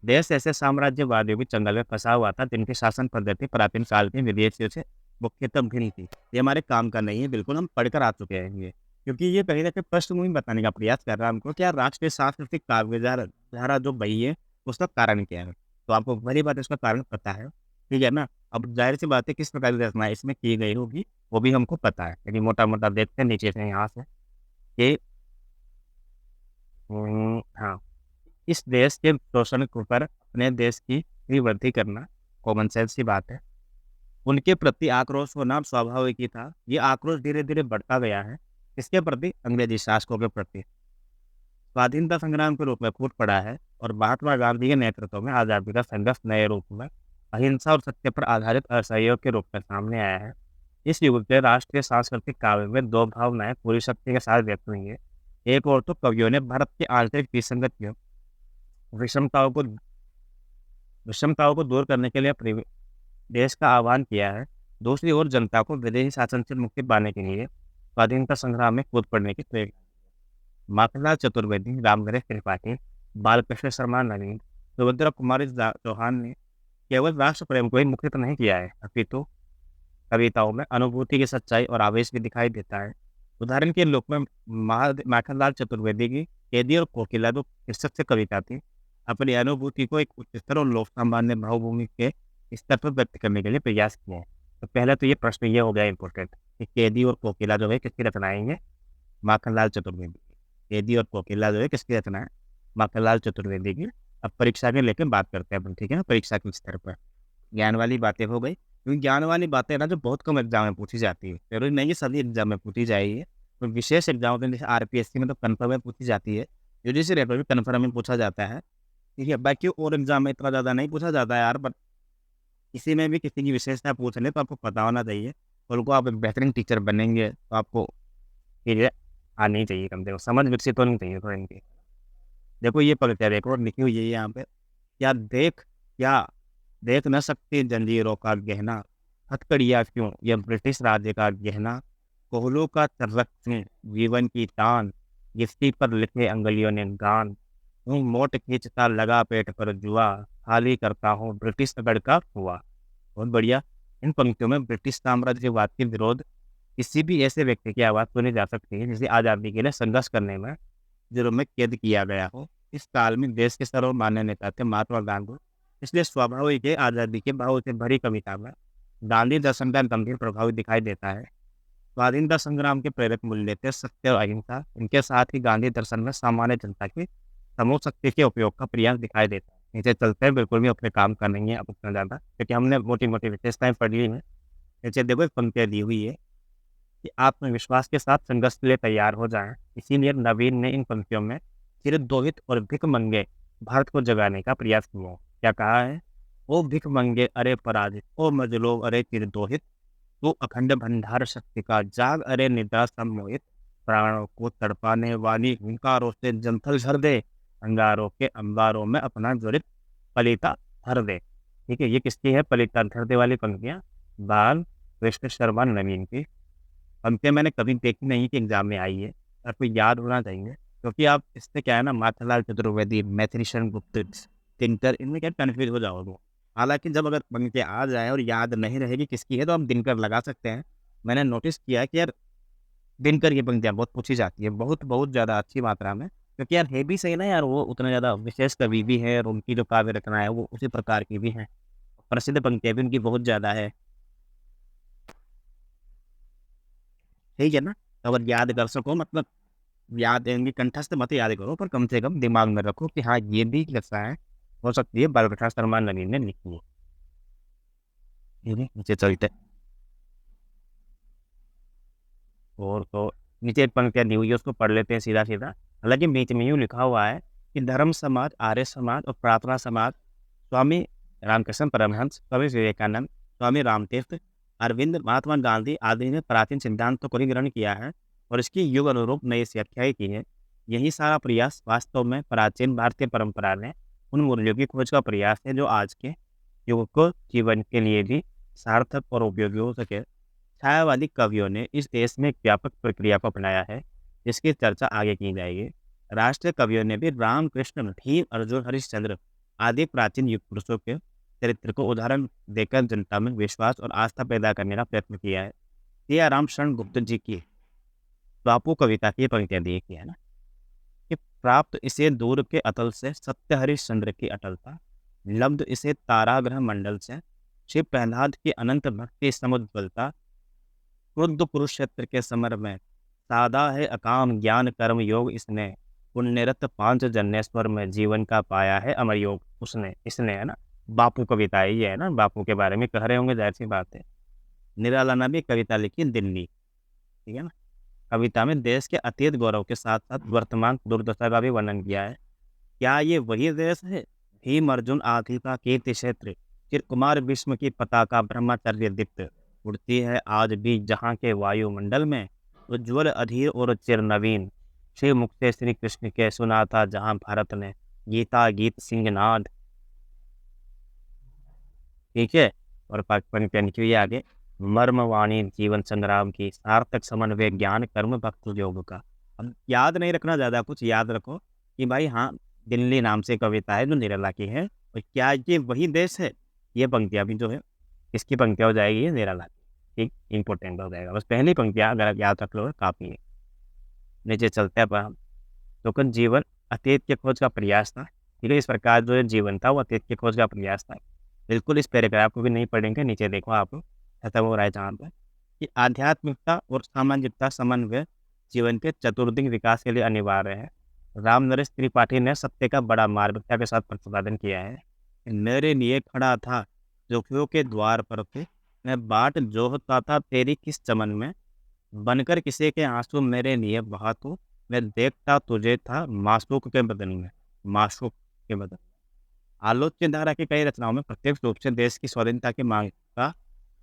देश ऐसे साम्राज्यवादियों के चंगल में फंसा हुआ था जिनकी शासन पद्धति प्राचीन काल के विदेशियों से मुख्यतः भिन्न थी। ये हमारे काम का नहीं है, बिल्कुल हम पढ़कर आ चुके हैं ये, क्योंकि ये कहीं ना कहीं पृष्ठभूमि बताने का प्रयास कर रहा है हमको, क्या राष्ट्रीय सांस्कृतिक काव्य धारा जो बही है उसका कारण क्या है। तो आपको भली बात उसका कारण पता है, ठीक है ना। अब जाहिर सी बात है किस प्रकार की रचना इसमें की गई होगी वो भी हमको पता है, लेकिन मोटा मोटा देखते हैं नीचे से यहाँ से कि हाँ, इस देश के शोषण के ऊपर अपने देश की वृद्धि करना कॉमन सेंस की बात है। उनके प्रति आक्रोश होना स्वाभाविक ही था। ये आक्रोश धीरे धीरे बढ़ता गया है, इसके प्रति, अंग्रेजी शासकों के प्रति। स्वाधीनता संग्राम के रूप में फूट पड़ा है और महात्मा गांधी के नेतृत्व में आज़ादी का संघर्ष नए रूप में अहिंसा और सत्य पर आधारित असहयोग के रूप में सामने आया है। इस युग के राष्ट्रीय सांस्कृतिक काव्य में दो भावनाएं पूरी शक्ति के साथ व्यक्त हुई है। एक और तो कवियों ने भारत की आंतरिक विसंगतियों, विषमताओं को विषमताओं को दूर करने के लिए देश का आह्वान किया है। दूसरी ओर जनता को विदेशी शासन से मुक्ति पाने के लिए स्वाधीनता संग्राम में कूद पड़ने की प्रेरणा। माखनलाल चतुर्वेदी, रामगणेश त्रिपाठी, बालकृष्ण शर्मा नवीन, सुभद्रा कुमारी चौहान ने केवल राष्ट्र प्रेम को ही मुखरित नहीं किया है, अपितु कविताओं में अनुभूति की सच्चाई और आवेश भी दिखाई देता है। उदाहरण के रूप में माखनलाल चतुर्वेदी की कैदी और कोकिला जो शीर्षक से कविता थी, अपनी अनुभूति को एक उच्च स्तर और लोक सामान्य भावभूमि के स्तर पर व्यक्त करने के लिए प्रयास किए हैं। तो पहले तो ये प्रश्न ये हो गया इम्पोर्टेंट कि कैदी और कोकिला जो है किसकी रचनाएं हैं? माखनलाल चतुर्वेदी की। कैदी और कोकिला जो है किसकी रचना है? माखनलाल चतुर्वेदी की। अब परीक्षा के लेकर बात करते हैं अपन, ठीक है ना, परीक्षा के स्तर पर। ज्ञान वाली बातें हो गई, क्योंकि ज्ञान वाली बातें ना जो बहुत कम एग्जाम में पूछी जाती है, जरूरी नहीं है सभी एग्जाम में पूछी जाएगी, तो विशेष एग्जाम में जैसे आरपीएससी में तो कन्फर्म में पूछी जाती है, यूजीसी रेट में भी कन्फर्म में पूछा जाता है, ठीक है। बाकी और एग्जाम में इतना ज़्यादा नहीं पूछा जाता है यार, बट किसी में भी किसी की विशेषता पूछ ले तो आपको पता होना चाहिए, और उनको आप एक बेहतरीन टीचर बनेंगे तो आपको चीज़ें आनी चाहिए, कम से कम समझ विकसित होनी चाहिए थोड़ा इनकी। देखो ये पवित्र देखो लिखी हुई है यहाँ पे, क्या देख न सकते जंजीरों का गहना, हथकड़ियाँ क्यों यह ब्रिटिश राज्य का गहना, कोहलों का संरक्षण जीवन की तान, जिसकी पर लिखे अंगलियों ने गान, हूँ मोट खींचता लगा पेट पर जुआ, खाली करता हूँ ब्रिटिश अगड़ का हुआ। बहुत बढ़िया। इन पंक्तियों में ब्रिटिश साम्राज्यवाद के विरोध किसी भी ऐसे व्यक्ति की आवाज़ सुनी जा सकती है जिसे आज़ादी के लिए संघर्ष करने में जेलों में कैद किया गया हो। इस काल में देश के सर्वमान्य नेता थे महात्मा गांधी, इसलिए स्वाभाविक है आज़ादी के भाव से भरी कविता में गांधी दर्शन का गंभीर प्रभाव दिखाई देता है। स्वाधीनता संग्राम के प्रेरक मूल्य थे सत्य और अहिंसा, इनके साथ ही गांधी दर्शन में सामान्य जनता की समूह शक्ति के उपयोग का प्रयास दिखाई देता है। नीचे चलते हैं, बिल्कुल भी अपने काम कर नहीं है अब उतना ज़्यादा, क्योंकि हमने मोटी मोटी विशेषताएं पढ़ ली हैं। नीचे देखो एक पंक्तियाँ दी हुई है कि आत्मविश्वास के साथ संघर्ष के लिए तैयार हो जाएं। इसीलिए नवीन ने इन पंक्तियों में चिरदोहित और भिखमंगे भारत को जगाने का प्रयास किया। क्या कहा है? ओ भिखमंगे अरे पराजित, ओ मजलो अरे चिरदोहित, तो अखंड भंडार शक्ति का जाग अरे निद्रा सम्मोहित, प्राणों को तड़पाने वाली हुंकारों से जंथल झर दे, अंगारों के अंबारों में अपना ज्वरित पलीता भर दे। ठीक है, ये किसकी है पलीता धर दे वाली पंक्तियां? बाल कृष्ण शर्मा नवीन की पंक्तियां। मैंने कभी देखी नहीं कि एग्जाम में आई है, आपको याद होना चाहिए, क्योंकि आप इससे क्या है ना, माखनलाल चतुर्वेदी, मैथिलीशरण गुप्त, दिनकर, इनमें क्या कन्फ्यूज हो जाओगे। हालांकि जब अगर पंक्तियाँ आ जाए और याद नहीं रहेगी किसकी है तो आप दिनकर लगा सकते हैं। मैंने नोटिस किया कि यार दिनकर की पंक्तियाँ बहुत पूछी जाती है, बहुत बहुत ज़्यादा अच्छी मात्रा में, क्योंकि यार है भी सही ना यार, वो उतना ज़्यादा विशेष कवि भी है और उनकी जो काव्य रचना है वो उसी प्रकार की भी है, प्रसिद्ध पंक्तियाँ भी उनकी बहुत ज़्यादा है, ठीक है ना। तो अगर याद कर सको, मतलब याद इनकी कंठस्थ मत याद करो, पर कम से कम दिमाग में रखो कि हाँ ये भी रचनाएं हो सकती है बालकृष्ण शर्मा नवीन ने लिखी है। ठीक है, नीचे चलते और तो नीचे एक पंक्तियाँ दी हुई है, उसको पढ़ लेते हैं सीधा सीधा। हालांकि बीच में यूँ लिखा हुआ है कि धर्म समाज, आर्य समाज और प्रार्थना समाज स्वामी रामकृष्ण परमहंस, स्वामी विवेकानंद, स्वामी रामतीर्थ, अरविंद, महात्मा गांधी आदि ने प्राचीन सिद्धांतों को ही ग्रहण किया है और इसकी युग अनुरूप नई व्याख्याएं की है। यही सारा प्रयास वास्तव में प्राचीन भारतीय परंपरा ने उन मूल्यों की खोज का प्रयास है जो आज के युग को जीवन के लिए भी सार्थक और उपयोगी हो सके। छायावादी कवियों ने इस देश में एक व्यापक प्रक्रिया को अपनाया है जिसकी चर्चा आगे की जाएगी। राष्ट्रीय कवियों ने भी राम, कृष्ण, भीम, अर्जुन, हरिश्चंद्र आदि प्राचीन युग पुरुषों के चरित्र को उदाहरण देकर जनता में विश्वास और आस्था पैदा करने का प्रयत्न किया है। सियाराम शरण गुप्त जी की बापू कविता की पंक्तियां दी है ना कि प्राप्त इसे दूर के अतल से सत्य हरिश्चंद्र की अटलता, लब्ध इसे ताराग्रह मंडल से शिव प्रहलाद की अनंत भक्ति समुज्वलता, क्रुद्ध कुरुक्षेत्र के समर में सादा है अकाम ज्ञान कर्म योग इसने, पुण्यरत पांच जन्नेश्वर में जीवन का पाया है अमर योग उसने, इसने, है ना। बापू कविता है ये, है ना, बापू के बारे में कह रहे होंगे, जाहिर सी बात है। निराला ने भी कविता लिखी दिल्ली, ठीक है ना। कविता में देश के अतीत गौरव के साथ साथ वर्तमान दुर्दशा का भी वर्णन किया है। क्या ये वही देश है? भीम अर्जुन आदि का कीर्ति क्षेत्र, चिर कुमार भीष्म की पताका ब्रह्मचर्य दीप्त, उड़ती है आज भी जहाँ के वायुमंडल में, उज्ज्वल अधीर और चिर नवीन, श्री मुख से श्री कृष्ण के सुना था जहाँ भारत ने, गीता गीत सिंहनाद। ठीक है। और पंक्तियाँ लिखी हुई है आगे, मर्मवाणी जीवन संग्राम की सार्थक समन्वय ज्ञान कर्म भक्ति योग का। अब याद नहीं रखना ज़्यादा कुछ, याद रखो कि भाई हाँ, दिल्ली नाम से कविता है जो निराला की है, और क्या ये वही देश है? ये पंक्तियाँ भी जो है, किसकी पंक्तियाँ हो जाएगी? ये निराला की। ठीक, इम्पोर्टेंट हो जाएगा। बस पहली पंक्तियाँ अगर आप याद रख लो काफ़ी है। नीचे चलते हैं अब हम। तो जीवन अतीत के खोज का प्रयास था। ठीक है, इस प्रकार जो जीवन था वो अतीत की खोज का प्रयास था। बिल्कुल इस पैराग्राफ को भी नहीं पढ़ेंगे, नीचे देखो आप खत्म हो रहा है जहाँ पर कि आध्यात्मिकता और सामाजिकता समन्वय जीवन के चतुर्दिक विकास के लिए अनिवार्य है। राम नरेश त्रिपाठी ने सत्य का बड़ा मार्मिकता के साथ प्रतिपादन किया है। मेरे लिए खड़ा था जोखियों के द्वार पर थे, मैं बाट जोहता था तेरी किस चमन में, बनकर किसी के आंसू मेरे लिए बहा तू, मैं देखता तुझे था मासूक के बदन में, मासूक के बदन। आलोच्य धारा की कई रचनाओं में प्रत्यक्ष रूप से देश की स्वाधीनता की मांग का,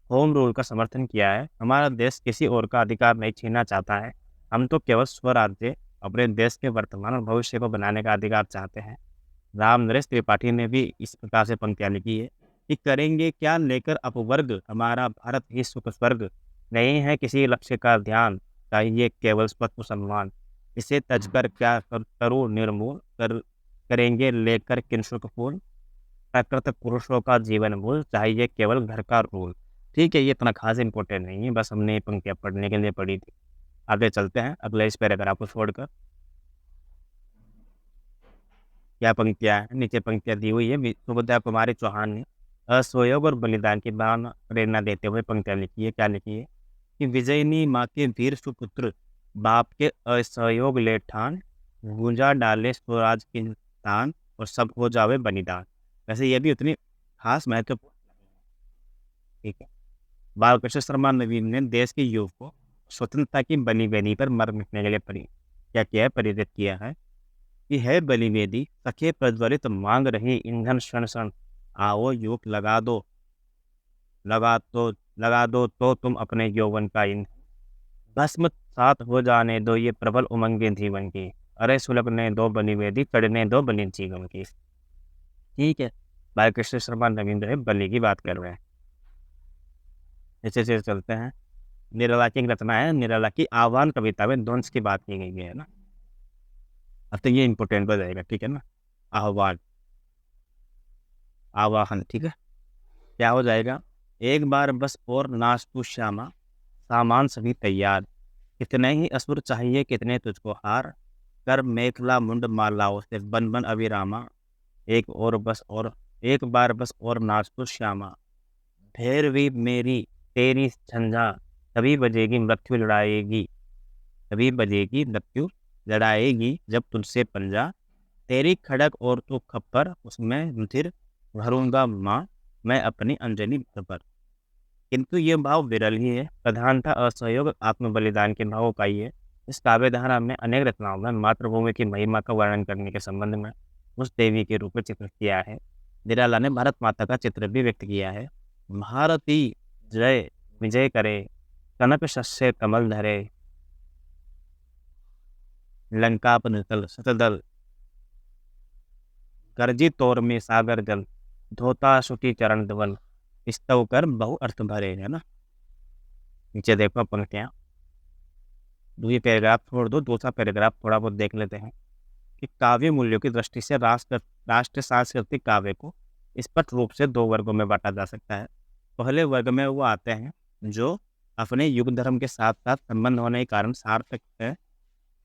होम रूल का समर्थन किया है। हमारा देश किसी और का अधिकार नहीं छीनना चाहता है, हम तो केवल स्वराज्य अपने देश के वर्तमान और भविष्य को बनाने का अधिकार चाहते हैं। राम नरेश त्रिपाठी ने भी इस प्रकार से पंक्तियाँ लिखी है कि करेंगे क्या लेकर अपवर्ग, हमारा भारत ही सुख स्वर्ग, नहीं है किसी लक्ष्य का ध्यान, चाहिए केवल स्वत्व सम्मान, इसे तजकर क्या करूँ निर्मूल, करेंगे लेकर किंसुक फूल, प्राकृत पुरुषों का जीवन मूल, चाहिए केवल घर का रूल। ठीक है, ये इतना खास इंपॉर्टेंट नहीं है, बस हमने ये पंक्तियाँ पढ़ने के लिए पढ़ी थी। आगे चलते हैं अगले इस पैराग्राफ को छोड़कर। क्या पंक्तियाँ हैं? नीचे पंक्तियाँ दी हुई है। सुभद्रा कुमारी चौहान ने असहयोग और बलिदान की भावना प्रेरणा देते हुए पंक्तियाँ लिखी है। क्या लिखी है कि विजयनी माँ के वीर सुपुत्र, बाप के असहयोग ले ठान, गूंजा डाले स्वराज की तान, और सब हो जावे बलिदान। वैसे ये भी उतनी खास महत्वपूर्ण, ठीक है। बालकृष्ण शर्मा नवीन ने देश के युग को स्वतंत्रता की बलि वेदी पर मर मिटने के लिए क्या किया है? प्रेरित किया है कि है बलिवेदी सखे प्रज्वलित मांग रही ईंधन क्षण क्षण, आओ युग लगा दो तो तुम अपने यौवन का ईंधन, भस्म साथ हो जाने दो ये प्रबल उमंगे जीवन की, अरे सुलगने दो बलिवेदी चढ़ने दो बलि जीवन की। ठीक है, बालकृष्ण शर्मा नवीन जो है बलि की बात कर रहे हैं। ऐसे से चलते हैं। निराला की एक रचना है, निराला की आह्वान कविता में ध्वंस की बात की गई है ना। अब तो ये इंपॉर्टेंट हो जाएगा, ठीक है ना। आह्वान, आवाहन, ठीक है। क्या हो जाएगा? एक बार बस और नाच तू श्यामा, सामान सभी तैयार, कितने ही असुर चाहिए कितने तुझको हार, कर मेखला मुंड मालाओं से बन बन अभिरामा, एक बार बस और नाच तू श्यामा, भैरवी मेरी तेरी झंझा, तभी बजेगी मृत्यु लड़ाएगी, तभी बजेगी मृत्यु लड़ाएगी जब तुझसे पंजा, तेरी खड़क और तू खप्पर उसमें रुधिर भरूंगा माँ, मैं अपनी अंजलि भर पर। किंतु ये भाव विरल ही है, प्रधानता असहयोग आत्म बलिदान के भावों का ही है। इस काव्य धारा में अनेक रचनाओं में मातृभूमि की महिमा का वर्णन करने के संबंध में उस देवी के रूप में चित्रित किया है। निराला ने भारत माता का चित्र भी व्यक्त किया है। भारती जय विजय करे, कनक शस्य कमल धरे, लंकापन तल सतदल, गर्जी तोर में सागर जल, धोता सुटी चरण धवल, स्तव कर बहु अर्थ भरे, है ना। नीचे देखो पंक्तियाँ, ये पैराग्राफ छोड़ दो, दूसरा पैराग्राफ थोड़ा बहुत देख लेते हैं कि काव्य मूल्यों की दृष्टि से राष्ट्र सांस्कृतिक काव्य को स्पष्ट रूप से दो वर्गों में बांटा जा सकता है। पहले वर्ग में वो आते हैं जो अपने युग धर्म के साथ साथ संबंध होने के कारण सार्थक है।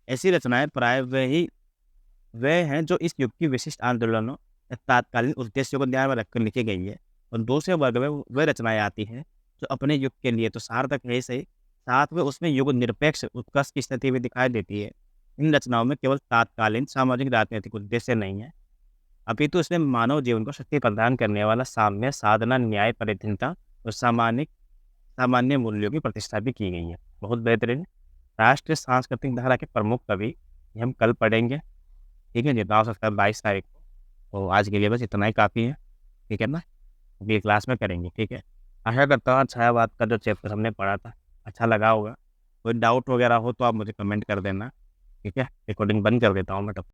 ऐसी रचनाएं प्राय वे हैं जो इस युग की विशिष्ट आंदोलनों या तात्कालीन उद्देश्यों को ध्यान में रखकर लिखी गई है। और दूसरे वर्ग में वे रचनाएं आती हैं जो अपने युग के लिए तो सार्थक है सही, साथ में उसमें युग निरपेक्ष उत्कर्ष की स्थिति भी दिखाई देती है। इन रचनाओं में केवल तात्कालीन सामाजिक राजनीतिक उद्देश्य नहीं है, अपितु इसमें मानव जीवन को शक्ति प्रदान करने वाला साम्य साधना न्याय परिधीनता और सामान्य मूल्यों की प्रतिष्ठा भी की गई है। बहुत बेहतरीन। राष्ट्रीय सांस्कृतिक धारा के प्रमुख कवि ये हम कल पढ़ेंगे, ठीक है। जितना हो सकता है 22 तारीख को। तो आज के लिए बस इतना ही काफ़ी है, ठीक है ना। अगली क्लास में करेंगे, ठीक है। आशा करता हूँ छायावाद का जो चैप्टर हमने पढ़ा था अच्छा लगा होगा। कोई डाउट वगैरह हो तो आप मुझे कमेंट कर देना, ठीक है। रिकॉर्डिंग बंद कर देता हूँ मैं तब।